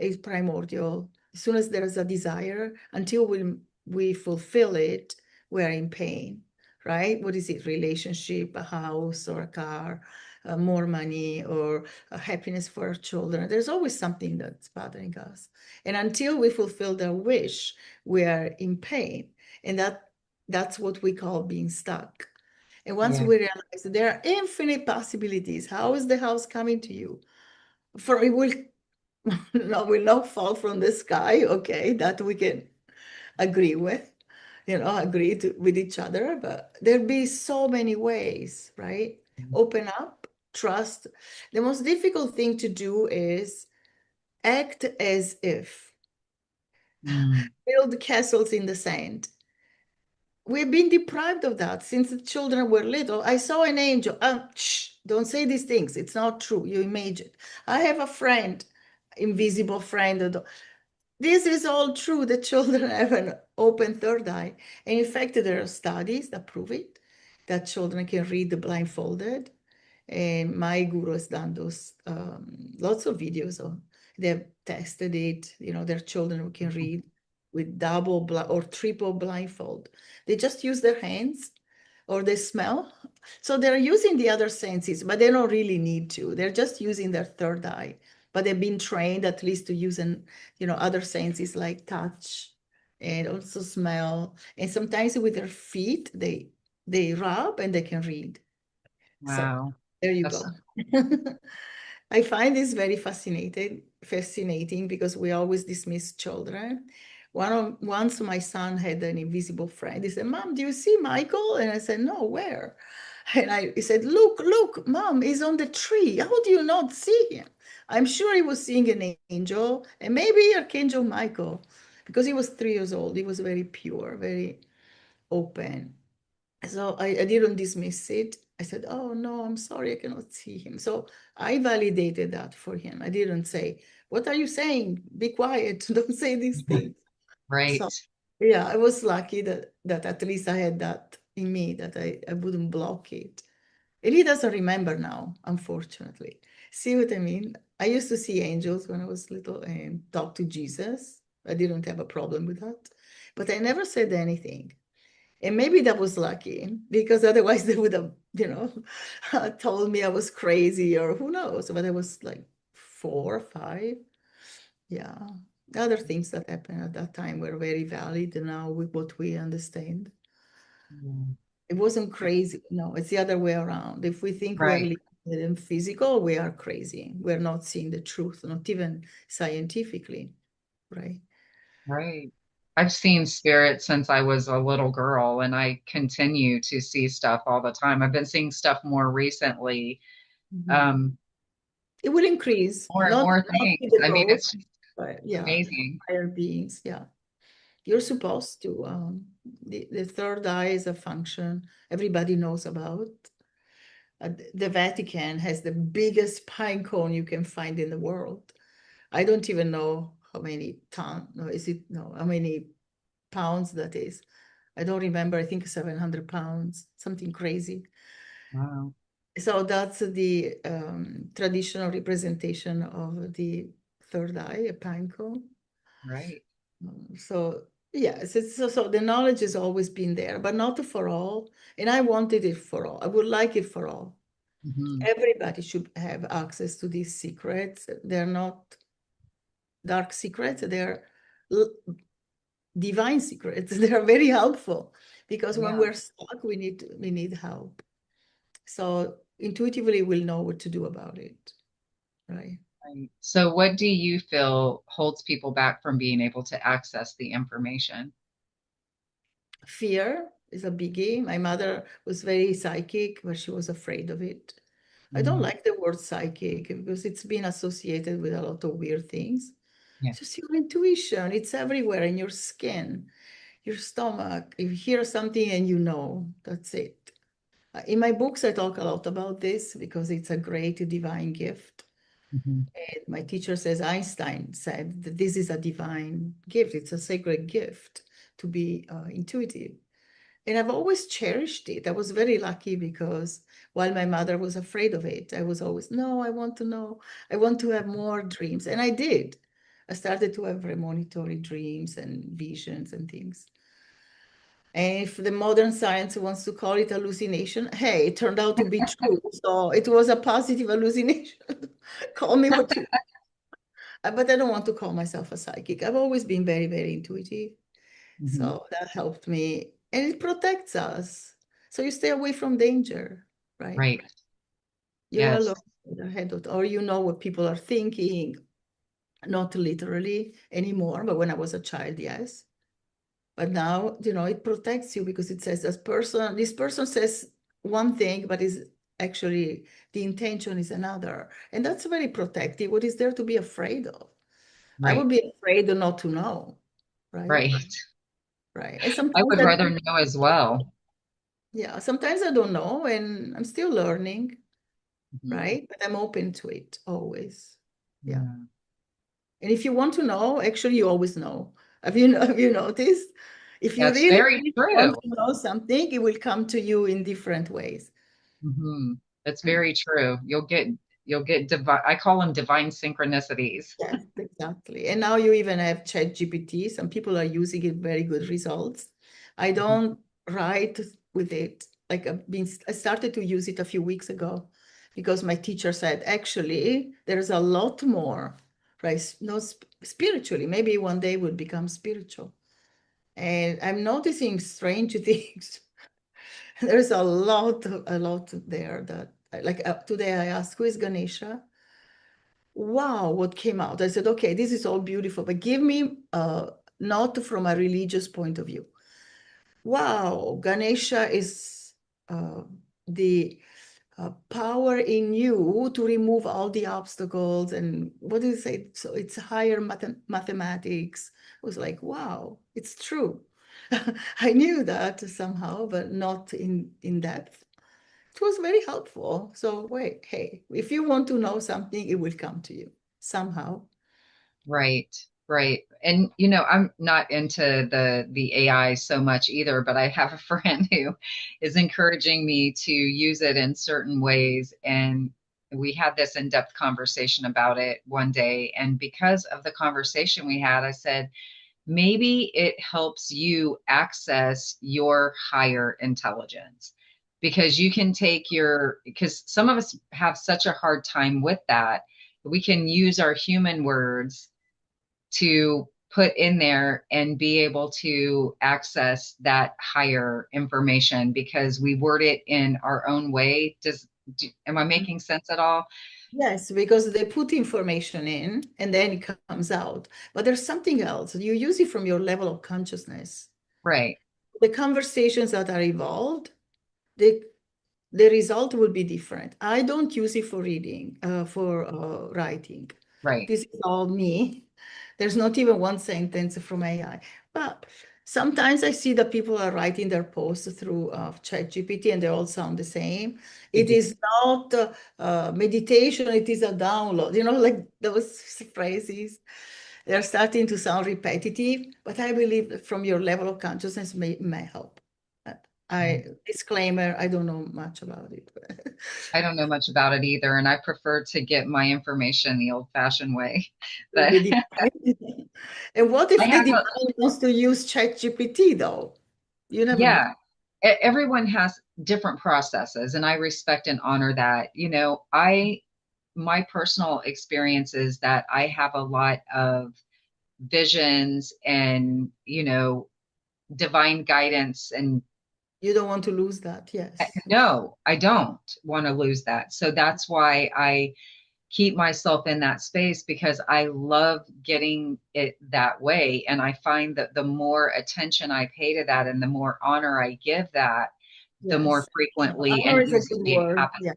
it's primordial. As soon as there's a desire, until we fulfill it, we're in pain, right? What is it? Relationship, a house or a car, more money, or happiness for our children. There's always something that's bothering us. And until we fulfill the wish, we are in pain. And that's what we call being stuck. And once Yeah. we realize there are infinite possibilities, how is the house coming to you? For it will no, will not fall from the sky. Okay, that we can agree with, with each other. But there'll be so many ways, right? Open up, trust. The most difficult thing to do is act as if, Mm. build castles in the sand. We've been deprived of that since the children were little. I saw an angel. Shh, don't say these things. It's not true. You imagine. I have a friend, invisible friend. This is all true. The children have an open third eye. And in fact, there are studies that prove it, that children can read blindfolded. And my guru has done those lots of videos on. They've tested it. Their children who can read with double or triple blindfold. They just use their hands or they smell. So they're using the other senses, but they don't really need to. They're just using their third eye. But they've been trained at least to use other senses like touch and also smell. And sometimes with their feet, they rub and they can read. So Wow. there you That's go. I find this very fascinating because we always dismiss children. Once my son had an invisible friend. He said, "Mom, do you see Michael?" And I said, "No, where?" And he said, "Look, look, Mom, he's on the tree. How do you not see him?" I'm sure he was seeing an angel, and maybe Archangel Michael, because he was 3 years old. He was very pure, very open. So I didn't dismiss it. I said, "Oh no, I'm sorry, I cannot see him." So I validated that for him. I didn't say, "What are you saying? Be quiet. Don't say these things." So right. yeah, I was lucky that at least I had that in me, that I wouldn't block it. And he doesn't remember now, unfortunately. See what I mean? I used to see angels when I was little and talk to Jesus. I didn't have a problem with that. But I never said anything. And maybe that was lucky because otherwise they would have, told me I was crazy or who knows. But I was like 4 or 5. Yeah. The other things that happened at that time were very valid now with what we understand. Mm. It wasn't crazy. No, it's the other way around. If we think we're Right. limited and physical, we are crazy. We're not seeing the truth, not even scientifically, right? Right. I've seen spirits since I was a little girl, and I continue to see stuff all the time. I've been seeing stuff more recently, Mhm. um, It will increase, more and not more not things. with the I mean, growth, it's just but yeah, amazing. higher beings. Yeah, you're supposed to. The third eye is a function everybody knows about. The Vatican has the biggest pine cone you can find in the world. I don't even know how many ton. No, is it no? How many pounds that is? I don't remember. I think 700 pounds, something crazy. Wow. So that's the traditional representation of the third eye, a pine cone. Right. So yes, so the knowledge has always been there, but not for all. And I wanted it for all. I would like it for all. Hmm. Everybody should have access to these secrets. They're not dark secrets. They're divine secrets. They're very helpful because when Yeah. we're stuck, we need help. So intuitively, we'll know what to do about it, right? Right. So, what do you feel holds people back from being able to access the information? Fear is a biggie. My mother was very psychic, but she was afraid of it. I don't Mm. like the word psychic because it's been associated with a lot of weird things. Yeah. It's just your intuition. It's everywhere in your skin, your stomach. You hear something and you know, that's it. In my books, I talk a lot about this because it's a great divine gift. Mhm. And my teacher says, Einstein said that this is a divine gift. It's a sacred gift to be intuitive. And I've always cherished it. I was very lucky because while my mother was afraid of it, I was always, no, I want to know. I want to have more dreams. And I did. I started to have premonitory dreams and visions and things. And if the modern science wants to call it hallucination, hey, it turned out to be true. So it was a positive hallucination. Call me what you, but I don't want to call myself a psychic. I've always been very, very intuitive. Mhm. So that helped me. And it protects us. So you stay away from danger, right? Right. You're Yes. alone with your head, or you know what people are thinking, not literally anymore, but when I was a child, yes. But now, it protects you because it says this person says one thing, but is actually the intention is another. And that's very protective. What is there to be afraid of? I Right. would be afraid not to know, right? Right. Right. And I sometimes would rather know as well. yeah, sometimes I don't know and I'm still learning, Mhm. right? But I'm open to it always. Yeah. Yeah. And if you want to know, actually you always know. Have you noticed? If you That's really, very really true. want to know something, it will come to you in different ways. Hmm. That's Right. very true. You'll get divine, I call them divine synchronicities. Yes, exactly. And now you even have ChatGPT. Some people are using it, very good results. I Mhm. don't write with it. Like I started to use it a few weeks ago because my teacher said, actually, there's a lot more, right? No, spiritually, maybe one day we'll become spiritual. And I'm noticing strange things. There's a lot there that, like today I asked, who is Ganesha? Wow, what came out? I said, okay, this is all beautiful, but give me not from a religious point of view. Wow, Ganesha is the power in you to remove all the obstacles. And what do you say? So it's higher mathematics. I was like, wow, it's true. I knew that somehow, but not in depth. It was very helpful. So wait, hey, if you want to know something, it will come to you somehow. Right, right. And I'm not into the AI so much either, but I have a friend who is encouraging me to use it in certain ways. And we had this in-depth conversation about it one day. And because of the conversation we had, I said, maybe it helps you access your higher intelligence because you can take because some of us have such a hard time with that. We can use our human words to put in there and be able to access that higher information because we word it in our own way. Am I making sense at all? Yes, because they put information in and then it comes out. But there's something else. You use it from your level of consciousness. Right, The conversations that are evolved, the the result will be different. I don't use it for reading, for writing. right. This is all me. There's not even one sentence from AI. But sometimes I see that people are writing their posts through ChatGPT and they all sound the same. They It do. is not meditation, it is a download, like those phrases. They're starting to sound repetitive, but I believe that from your level of consciousness may help. Uh, Right. disclaimer, I don't know much about it. I don't know much about it either, and I prefer to get my information the old-fashioned way. Through But the divine. And what I if the have divine wants to use ChatGPT though? You never know. yeah, everyone has different processes, and I respect and honor that. My personal experience is that I have a lot of visions and, divine guidance. And You don't want to lose that. Yes. no, I don't want to lose that. So that's why I keep myself in that space because I love getting it that way. And I find that the more attention I pay to that and the more honor I give that, the more Yes. frequently Honor and is a good easily it word. happens. Yeah.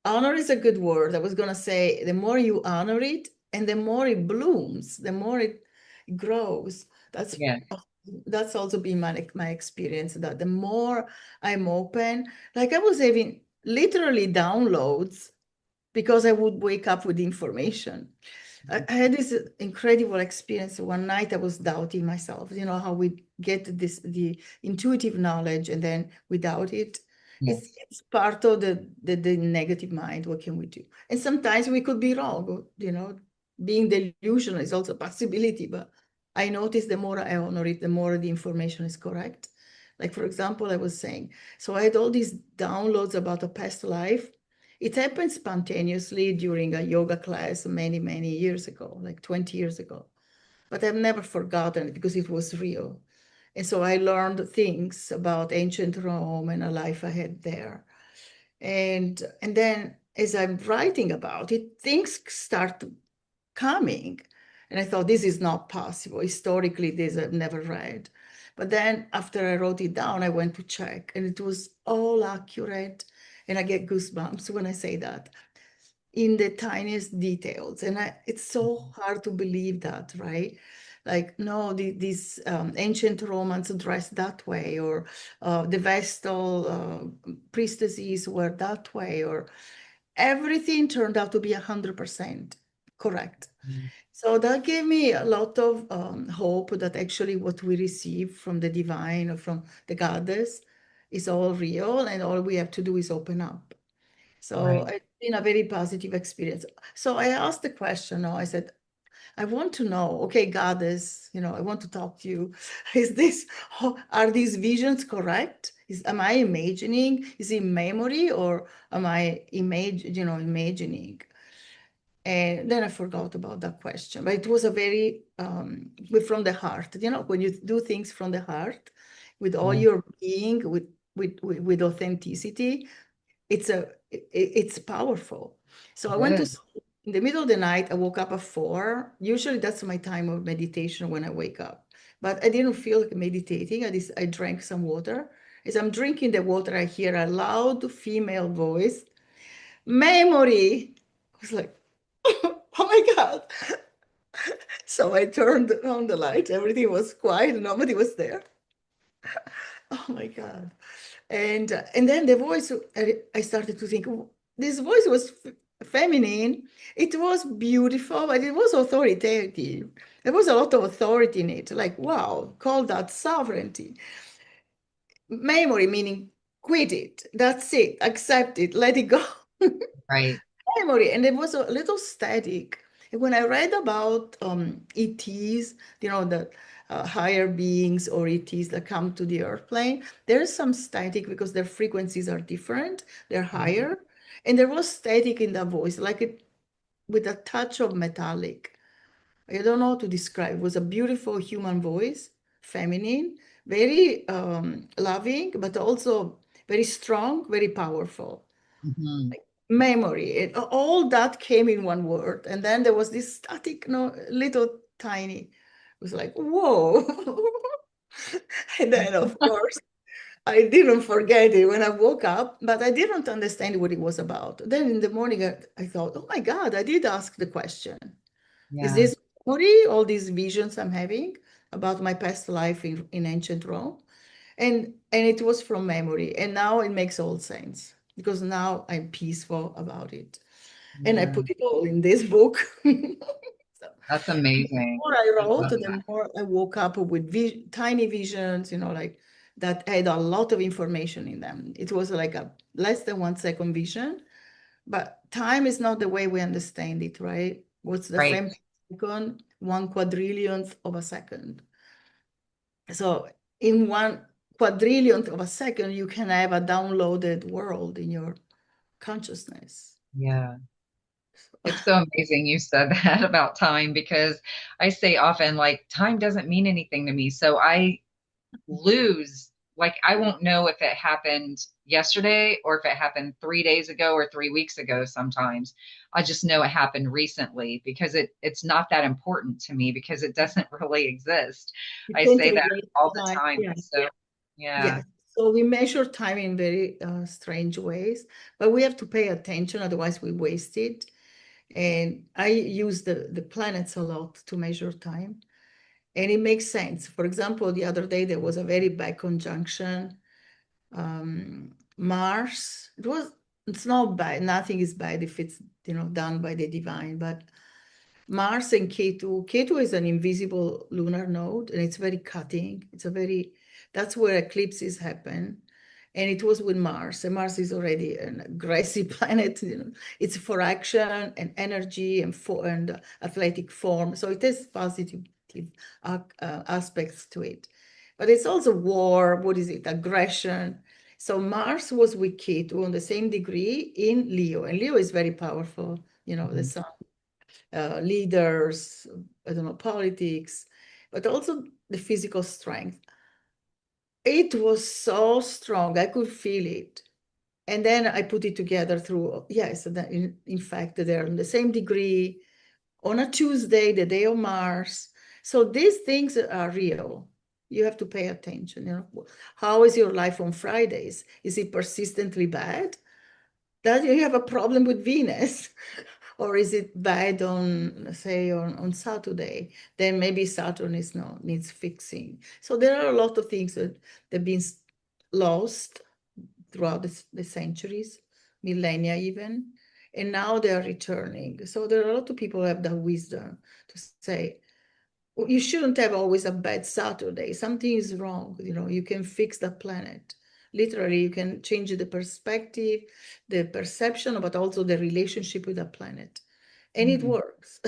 Honor is a good word. I was going to say the more you honor it and the more it blooms, the more it grows. That's Yeah. That's also been my experience, that the more I'm open, like I was having literally downloads because I would wake up with information. I had this incredible experience. One night I was doubting myself. You know how we get the intuitive knowledge and then we doubt it. Yes. It's part of the negative mind. What can we do? And sometimes we could be wrong. Being delusional is also a possibility. But I noticed the more I honor it, the more the information is correct. Like for example, I was saying, so I had all these downloads about a past life. It happened spontaneously during a yoga class many, many years ago, like 20 years ago. But I've never forgotten it because it was real. And so I learned things about ancient Rome and a life I had there. And then as I'm writing about it, things start coming. And I thought, this is not possible. Historically, this I've never read. But then after I wrote it down, I went to check and it was all accurate. And I get goosebumps when I say that in the tiniest details. And it's so hard to believe that, right? Like, no, these ancient Romans dressed that way, or the Vestal priestesses were that way, or everything turned out to be 100% correct. Mhm. So that gave me a lot of hope that actually what we receive from the divine or from the goddess is all real, and all we have to do is open up. So Right. it's been a very positive experience. So I asked the question, I said, I want to know, okay, goddess, I want to talk to you. Are these visions correct? Am I imagining? Is it memory or am I imagining? And then I forgot about that question, but it was a very from the heart. When you do things from the heart, with all Yeah. your being, with authenticity, it's powerful. So I went It to is. sleep. In the middle of the night. I woke up at 4. Usually that's my time of meditation when I wake up. But I didn't feel like meditating. I drank some water. As I'm drinking the water, I hear a loud female voice. Memory. I was like, oh my God. So I turned on the light. Everything was quiet. Nobody was there. Oh my God. And then the voice, I started to think, "Oh, this voice was feminine. It was beautiful, but it was authoritative. There was a lot of authority in it. Like, wow, call that sovereignty. Memory, meaning quit it. That's it. Accept it. Let it go. Right. Memory. And it was a little static. And when I read about ETs, the higher beings or ETs that come to the earth plane, there's some static because their frequencies are different, they're Mhm. higher. And there was static in the voice, like it with a touch of metallic. I don't know how to describe. It was a beautiful human voice, feminine, very loving, but also very strong, very powerful. Mhm. Memory. All that came in one word. And then there was this static, no, little tiny. It was like, whoa. And then, of course, I didn't forget it when I woke up, but I didn't understand what it was about. Then in the morning, I thought, oh my God, I did ask the question. Is Yeah. this memory, all these visions I'm having about my past life in ancient Rome? And it was from memory. And now it makes all sense because now I'm peaceful about it. And I Yeah. put it all in this book. So That's the amazing. more I I wrote, love the that. more I woke up with tiny visions, like that had a lot of information in them. It was like a less than 1 second vision, but time is not the way we understand it, right? What's the Right. femtosecond? 1/4 of a second. So in 1/4 of a second, you can have a downloaded world in your consciousness. Yeah. It's so amazing you said that about time because I say often, like, time doesn't mean anything to me. So I lose, like, I won't know if it happened yesterday or if it happened 3 days ago or 3 weeks ago sometimes. I just know it happened recently because it's not that important to me because it doesn't really exist. You I can't say that relate all the time. time. Yeah. So, yeah, Yes. So we measure time in very strange ways, but we have to pay attention, otherwise we waste it. And I use the planets a lot to measure time. And it makes sense. For example, the other day there was a very bad conjunction. Mars, it's not bad. Nothing is bad if it's, done by the divine, but Mars and Ketu. Ketu is an invisible lunar node, and it's very cutting. That's where eclipses happen. And it was with Mars, and Mars is already an aggressive planet. It's for action and energy and athletic form. So it has positive aspects to it. But it's also war, what is it, aggression. So Mars was with Ketu on the same degree in Leo, and Leo is very powerful, the Mhm. sun, leaders, I don't know, politics, but also the physical strength. It was so strong. I could feel it. And then I put it together through, yes, in fact, they're on the same degree on a Tuesday, the day of Mars. So these things are real. You have to pay attention. How is your life on Fridays? Is it persistently bad? That you have a problem with Venus? Or is it bad on, say, on Saturday? Then maybe Saturn needs fixing. So there are a lot of things that have been lost throughout the centuries, millennia even, and now they are returning. So there are a lot of people who have the wisdom to say, "Well, you shouldn't have always a bad Saturday. Something is wrong. You can fix the planet. Literally, you can change the perspective, the perception, but also the relationship with the planet. And it Mm. works.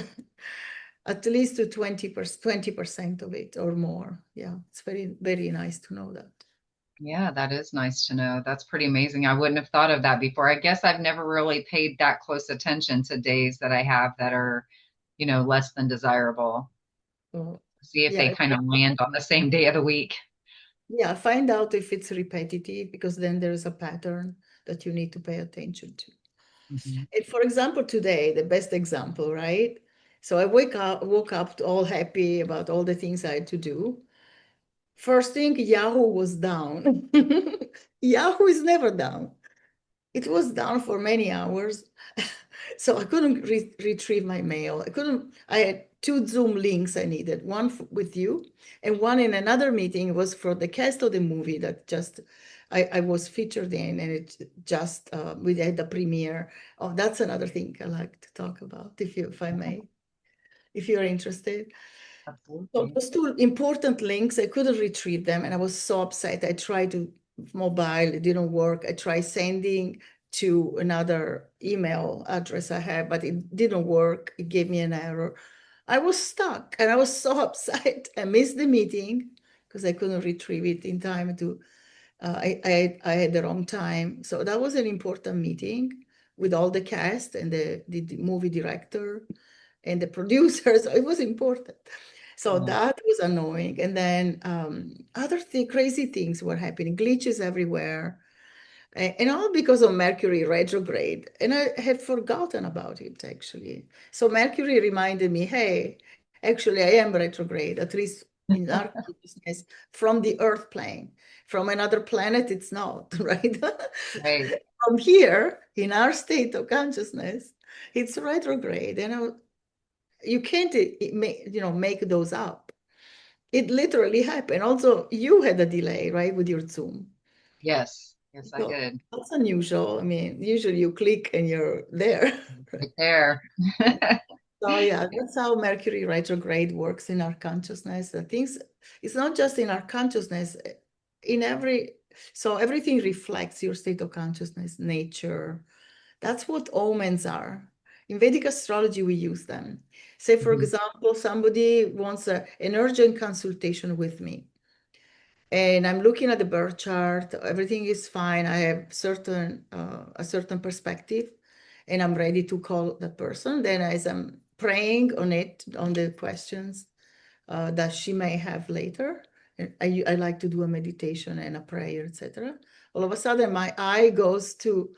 At least to 20% of it or more. Yeah, it's very, very nice to know that. Yeah, that is nice to know. That's pretty amazing. I wouldn't have thought of that before. I guess I've never really paid that close attention to days that I have that are, less than desirable. So, See if they yeah, kind of land on the same day of the week. yeah, find out if it's repetitive because then there's a pattern that you need to pay attention to. Mhm. And for example, today, the best example, right? So I woke up all happy about all the things I had to do. First thing, Yahoo was down. Yahoo is never down. It was down for many hours. So I couldn't retrieve my mail. I had two Zoom links I needed, one with you and one in another meeting. It was for the cast of the movie that I was featured in, and it just, we had the premiere. Oh, that's another thing I like to talk about, if I may, if you're interested. So Absolutely. those two important links, I couldn't retrieve them, and I was so upset. I tried to mobile, it didn't work. I tried sending to another email address I had, but it didn't work. It gave me an error. I was stuck, and I was so upset. I missed the meeting because I couldn't retrieve it in time to. I had the wrong time, so that was an important meeting with all the cast and the movie director and the producers. So it was important. So Yeah. that was annoying. And then crazy things were happening, glitches everywhere, and all because of Mercury retrograde. And I had forgotten about it actually. So Mercury reminded me, hey, actually, I am retrograde, at least in our consciousness, from the Earth plane. From another planet, it's not, right? Right. From here, in our state of consciousness, it's retrograde. You can't make those up. It literally happened. Also, you had a delay, right, with your Zoom. Yes. Yes, I So did. that's unusual. I mean, usually you click and you're there. Right there. So yeah, that's how Mercury retrograde works in our consciousness. The things, it's not just in our consciousness, in every, so everything reflects your state of consciousness, nature. That's what omens are. In Vedic astrology, we use them. Say, for Mhm. example, somebody wants an urgent consultation with me, and I'm looking at the birth chart. Everything is fine. I have a certain perspective, and I'm ready to call that person. Then, as I'm praying on it, on the questions that she may have later, and I like to do a meditation and a prayer, etc. All of a sudden, my eye goes to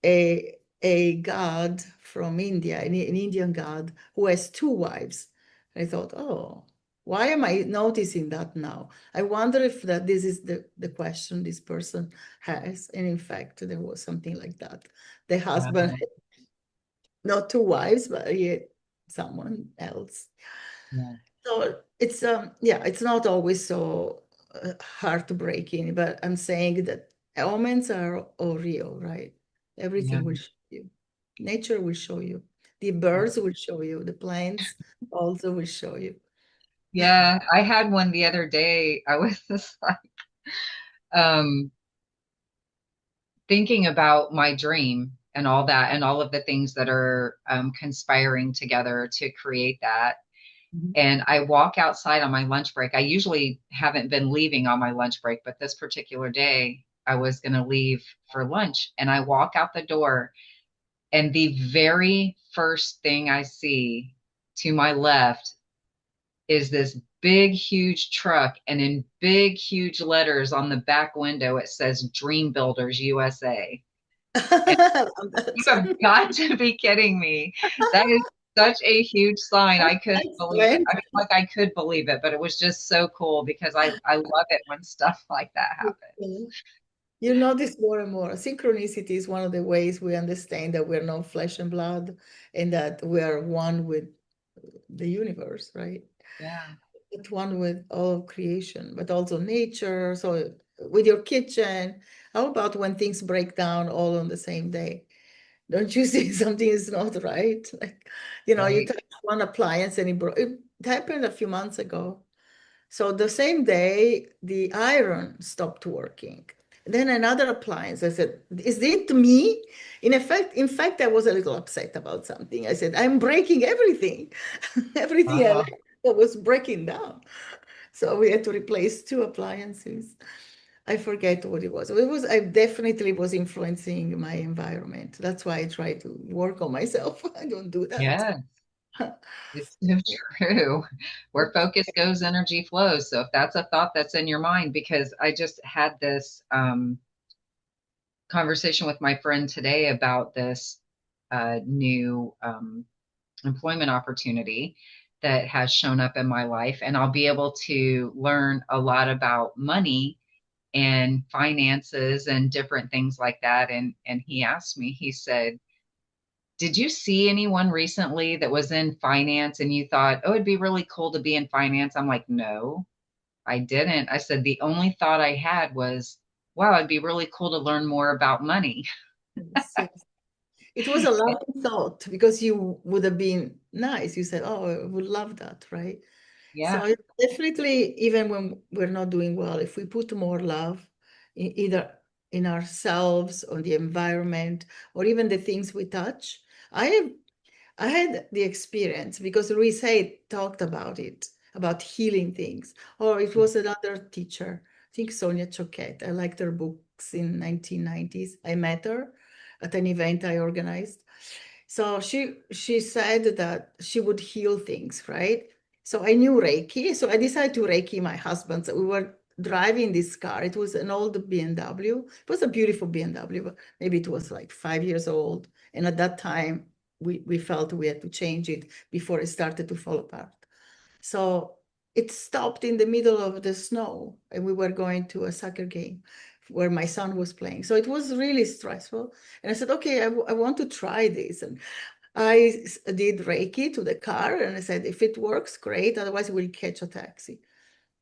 a god from India, an Indian god who has two wives. I thought, oh, why am I noticing that now? I wonder if this is the question this person has. And in fact, there was something like that. The husband, Wow. not two wives, but he had someone else. Yeah. So It's yeah, it's not always so heartbreaking, but I'm saying that omens are all real, right? Yeah. Everything will show you. Nature will show you. The Yeah. birds will show you. The plants also will show you. Yeah, I had one the other day. I was just like, um, thinking about my dream and all that, and all of the things that are conspiring together to create that. Mhm. And I walk outside on my lunch break. I usually haven't been leaving on my lunch break, but this particular day, I was going to leave for lunch. And I walk out the door, and the very first thing I see to my left is this big, huge truck. And in big, huge letters on the back window, it says Dream Builders USA. And I love you have that. got to be kidding me. That is such a huge sign. I couldn't That's believe it. I plenty. mean, like I could believe it, but it was just so cool because I love it when stuff like that happens. You notice more and more. Synchronicity is one of the ways we understand that we're not flesh and blood and that we are one with the universe, right? Yeah. At one with all of creation, but also nature. So with your kitchen, how about when things break down all on the same day? Don't you see something is not right? Like, you Right. touch one appliance and it broke. It happened a few months ago. So the same day, the iron stopped working. Then another appliance. I said, "Is it me?" In fact, I was a little upset about something. I said, "I'm breaking everything. Everything I Wow. like was breaking down." So we had to replace two appliances. I forget what it was. It was I definitely was influencing my environment. That's why I try to work on myself. I don't do that. Yeah. It's so true. Where focus goes, energy flows. So if that's a thought that's in your mind, because I just had this conversation with my friend today about this new employment opportunity that has shown up in my life, and I'll be able to learn a lot about money and finances and different things like that. And he asked me, he said, did you see anyone recently that was in finance and you thought, oh, it'd be really cool to be in finance? I'm like, no, I didn't. I said, the only thought I had was, wow, it'd be really cool to learn more about money. Yes, yes. It was a lovely thought because you would have been nice. You said, "Oh, I would love that," right? Yeah. So definitely, even when we're not doing well, if we put more love either in ourselves or the environment or even the things we touch, I have I had the experience because Luis Hay talked about it, about healing things. Or it was another teacher, I think Sonia Choquette. I liked her books in 1990s. I met her at an event I organized. So she said that she would heal things, right? So I knew Reiki. So I decided to Reiki my husband. So we were driving this car. It was an old BMW. It was a beautiful BMW, but maybe it was like 5 years old. And at that time, we felt we had to change it before it started to fall apart. So it stopped in the middle of the snow, and we were going to a soccer game where my son was playing. So it was really stressful. And I said, okay, I want to try this. And did Reiki to the car, and I said, if it works, great. Otherwise, we'll catch a taxi.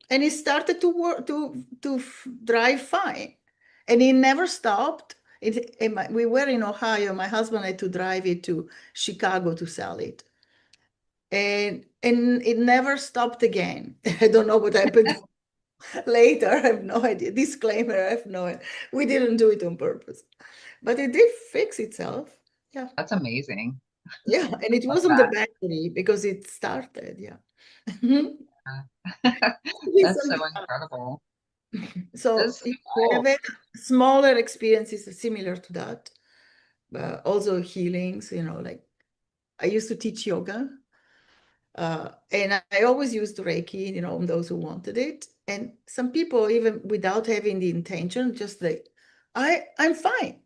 And it started to work to drive fine, and it never stopped. We were in Ohio. My husband had to drive it to Chicago to sell it, and it never stopped again. I don't know what happened later. I have no idea. Disclaimer: I have no idea. We didn't do it on purpose, but it did fix itself. Yeah, That's amazing. yeah, and it Love wasn't the that. battery because it started. Yeah. That's so incredible. So That's so yeah, I have cool. had smaller experiences similar to that, but also healings, like I used to teach yoga, and I always used Reiki, on those who wanted it. And some people, even without having the intention, just like, I'm fine,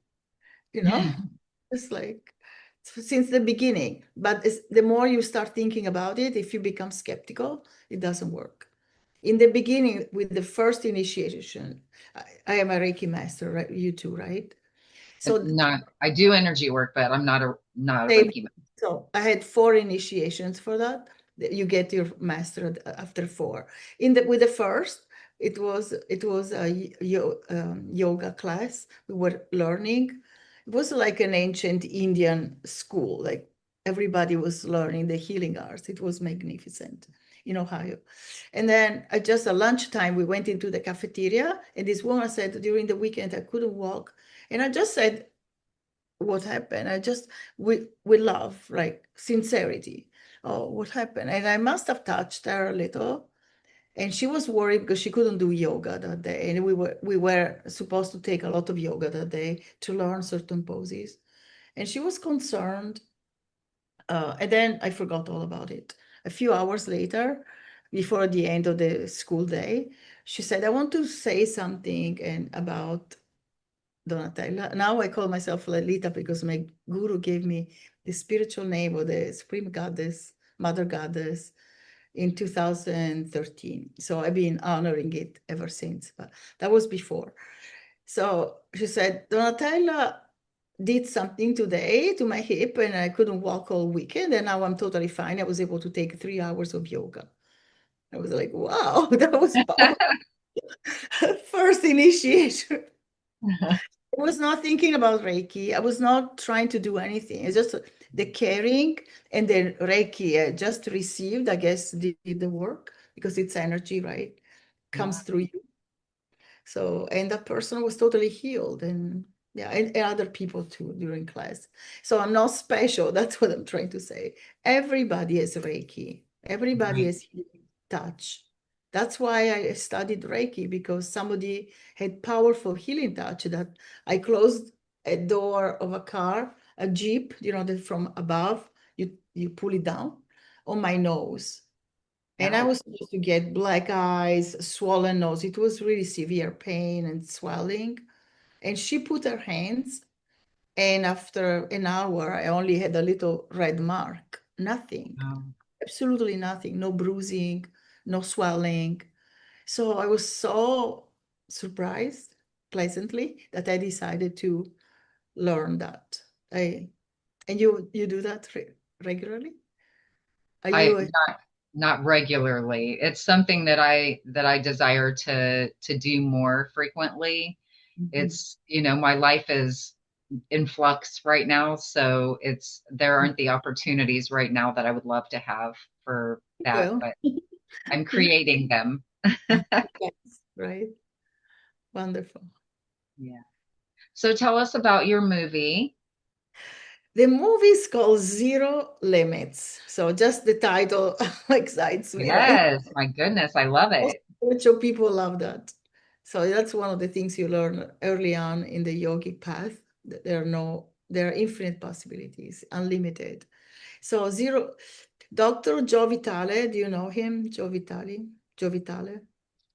you know, it's like since the beginning. But the more you start thinking about it, if you become skeptical, it doesn't work. In the beginning, with the first initiation, I am a Reiki master, right? You too, right? So Not, I do energy work, but I'm not a same. Reiki. So I had four initiations for that. You get your master after 4. With the first, it was a yoga class we were learning. It was like an ancient Indian school, like everybody was learning the healing arts. It was magnificent in Ohio. And then at just at lunchtime, we went into the cafeteria, and this woman said during the weekend I couldn't walk. And I just said, what happened? We love, like, sincerity. Oh, what happened? And I must have touched her a little. And she was worried because she couldn't do yoga that day. And we were supposed to take a lot of yoga that day to learn certain poses. And she was concerned. And then I forgot all about it. A few hours later, before the end of the school day, she said, I want to say something and about Donatella. Now I call myself Lalita because my guru gave me the spiritual name of the Supreme Goddess, Mother Goddess, in 2013. So I've been honoring it ever since, but that was before. So she said, Donatella did something today to my hip and I couldn't walk all weekend, and now I'm totally fine. I was able to take 3 hours of yoga. I was like, wow, that was powerful. First initiation. I was not thinking about Reiki. I was not trying to do anything. It's just the caring and the Reiki I just received, I guess, did the work because it's energy, right? Yeah. Comes through you. So, and that person was totally healed, and yeah, and other people too during class. So I'm not special. That's what I'm trying to say. Everybody has Reiki. Everybody Right. has healing touch. That's why I studied Reiki, because somebody had powerful healing touch that I closed a door of a car, a Jeep, that from above, you pull it down on my nose. And I Ouch. was supposed to get black eyes, swollen nose. It was really severe pain and swelling. And she put her hands, and after an hour, I only had a little red mark. Nothing, Um, absolutely nothing. No bruising, no swelling. So I was so surprised, pleasantly, that I decided to learn that. I and you do that regularly? Are I you? not regularly. It's something that I desire to do more frequently. Mhm. It's my life is in flux right now, so there aren't the opportunities right now that I would love to have for that, Well, but I'm creating them. yes, right. Wonderful. Yeah. So tell us about your movie. The movie is called Zero Limits. So just the title excites me, right? Yes, my goodness, I love Most it. spiritual people love that. So that's one of the things you learn early on in the yogic path. That there are infinite possibilities, unlimited. So zero, Dr. Joe Vitale, do you know him? Joe Vitale? Joe Vitale?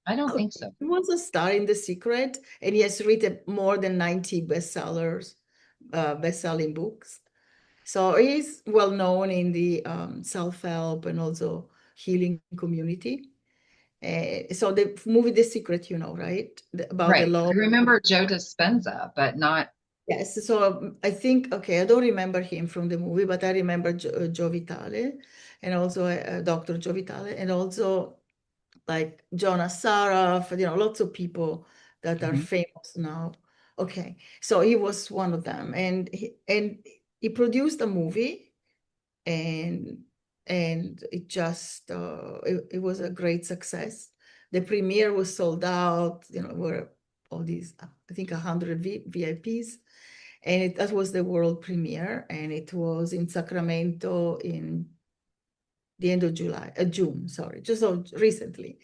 I don't think Okay. so. He was a star in The Secret, and he has written more than 90 bestsellers, best-selling books. So he's well known in the self-help and also healing community. So the movie The Secret, right? About the Right. law. I remember Joe Dispenza, but not. Yes. So I think, okay, I don't remember him from the movie, but I remember Joe Vitale, and also Dr. Joe Vitale, and also like Jonas Saraf, lots of people that are Mhm. famous now. Okay, so he was one of them, and he produced a movie, and it was a great success. The premiere was sold out. Were all these, I think, 100 VIPs, and that was the world premiere, and it was in Sacramento in the end of June, sorry, just so recently.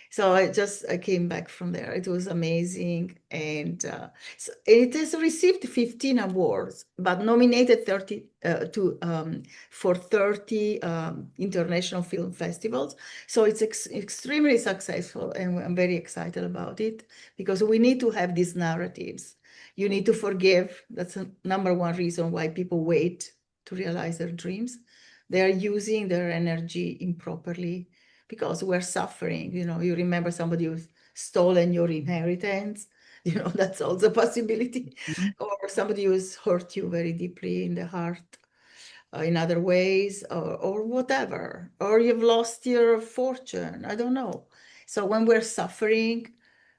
So I came back from there. It was amazing. And so it has received 15 awards, but nominated 30 for 30 international film festivals. So it's extremely successful, and I'm very excited about it, because we need to have these narratives. You need to forgive. That's a number one reason why people wait to realize their dreams. They are using their energy improperly because we're suffering. You remember somebody who's stolen your inheritance, that's also a possibility. Mhm. Or somebody who's hurt you very deeply in the heart. in other ways, or whatever, or you've lost your fortune. I don't know. So when we're suffering,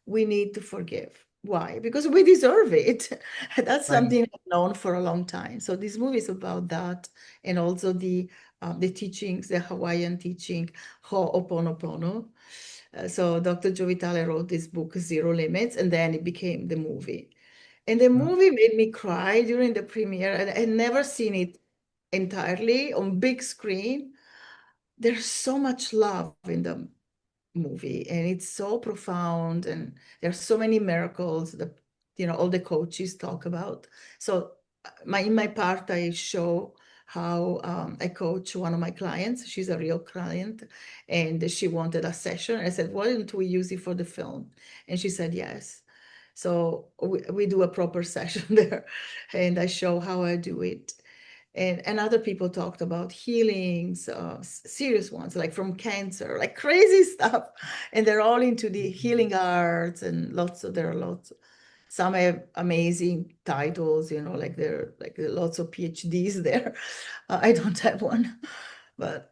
we need to forgive. Why? Because we deserve it. That's Right. something I've known for a long time. So this movie is about that, and also the teachings, the Hawaiian teaching, Ho'oponopono. So Dr. Joe Vitale wrote this book, Zero Limits, and then it became the movie. And the Wow. movie made me cry during the premiere, and I had never seen it entirely on big screen. There's so much love in the movie, and it's so profound, and there's so many miracles that all the coaches talk about. So in my part, I show how I coach one of my clients. She's a real client, and she wanted a session. I said, why don't we use it for the film? And she said yes. So we do a proper session there, and I show how I do it. And other people talked about healings, serious ones, like from cancer, like crazy stuff. And they're all into the healing arts, and there are lots. Some have amazing titles, like there are lots of PhDs there. I don't have one, but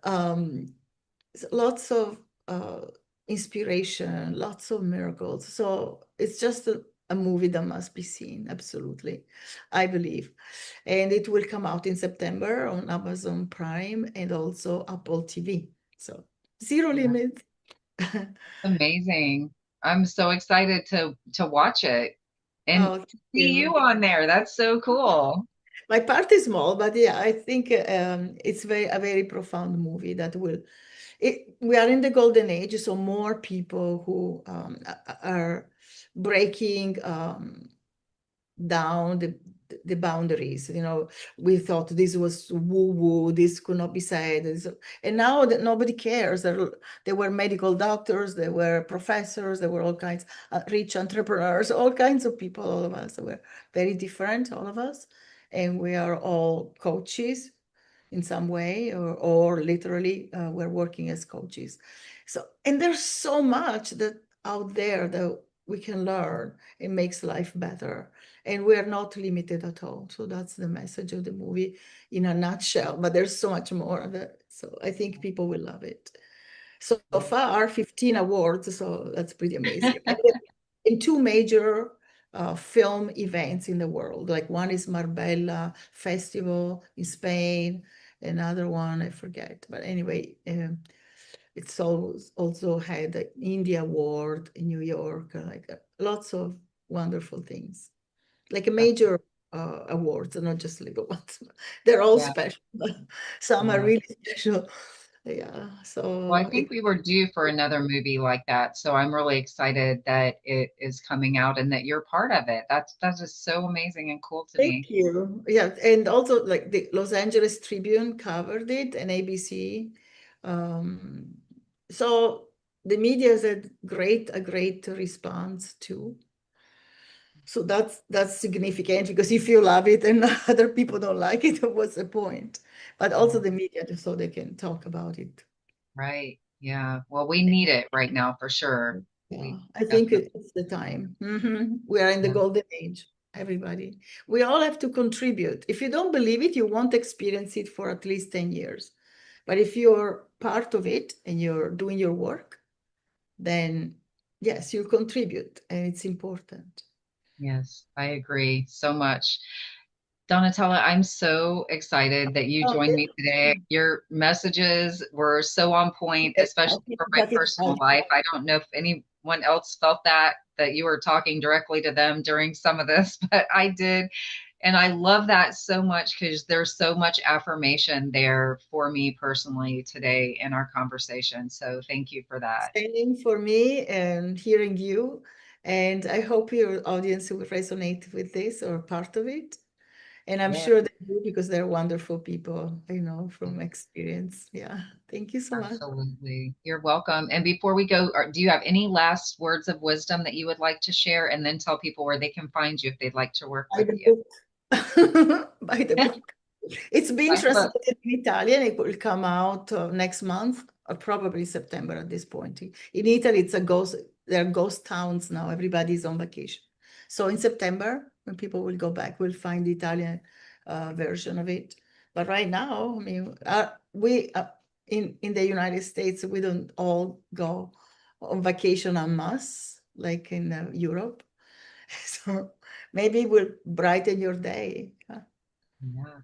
lots of uh, inspiration, lots of miracles. So it's just a movie that must be seen, absolutely, I believe. And it will come out in September on Amazon Prime and also Apple TV. So zero Yeah. limit. Amazing. I'm so excited to watch it and Oh, thank see you you. on there. That's so cool. My part is small, but yeah, I think it's a very profound movie that we are in the golden age, so more people who are breaking down the boundaries. We thought this was woo woo, this could not be said. And now that nobody cares. There were medical doctors, there were professors, there were all kinds, rich entrepreneurs, all kinds of people, all of us. We're very different, all of us. And we are all coaches in some way, or literally we're working as coaches. So, and there's so much that out there that we can learn. It makes life better, and we're not limited at all. So that's the message of the movie in a nutshell, but there's so much more of it. So I think people will love it. So far, 15 awards, so that's pretty amazing. And in two major film events in the world, like one is Marbella Festival in Spain, another one I forget, but anyway, it's also had the India Award in New York, like lots of wonderful things, like a That's, major awards, and not just little ones. They're all yeah. special. Some are Yeah. really special. Yeah. Well, I So think we were due for another movie like that. So I'm really excited that it is coming out and that you're part of it. That's just so amazing and cool to thank me. you. Yeah, and also like the Los Angeles Tribune covered it, and ABC. Um, so the media has had a great response too. So that's significant, because if you love it and other people don't like it, what's the point? But also Yeah. the media, just so they can talk about it. Right. Yeah. Well, we need it right now for sure. Yeah, We I think definitely, it's the time. We are in the yeah. golden age, everybody. We all have to contribute. If you don't believe it, you won't experience it for at least 10 years. But if you're part of it and you're doing your work, then yes, you contribute, and it's important. Yes, I agree so much. Donatella, I'm so excited that you Oh, joined me today. yeah. Your messages were so on point, especially for my That is personal life. I don't know if anyone else felt that you were talking directly to them during some of this, but I did. And I love that so much because there's so much affirmation there for me personally today in our conversation. So thank you for that. same for me, and hearing you. And I hope your audience will resonate with this, or part of it. And I'm Yeah. sure they do, because they're wonderful people, from experience. Yeah. Thank you so much. Absolutely. You're welcome. And before we go, do you have any last words of wisdom that you would like to share? And then tell people where they can find you if they'd like to work Buy with the you. book. Buy the book. It's been I love, translated in Italian. It will come out next month, or probably September at this point. In Italy, it's a ghost. There are ghost towns now. Everybody's on vacation. So in September, when people will go back, we'll find the Italian version of it. But right now, I mean, we in the United States, we don't all go on vacation en masse like in Europe. So maybe it will brighten your day. Yeah.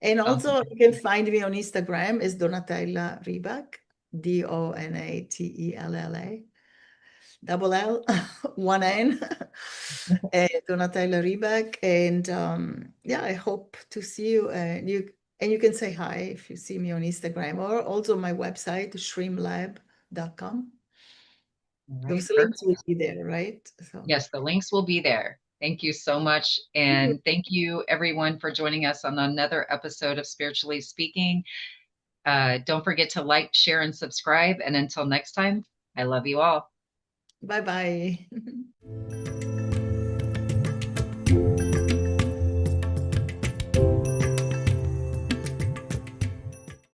And Sounds also, you can amazing. find me on Instagram as Donatella Ribac, Donatella, double L, one N, Donatella Ribac. And yeah, I hope to see you. And you can say hi if you see me on Instagram, or also my website, shrimlab.com. All right. Those links will Perfect. be there, right? So Yes, the links will be there. Thank you so much. thank you. And thank you, everyone, for joining us on another episode of Spiritually Speaking. Don't forget to like, share, and subscribe. And until next time, I love you all. Bye bye.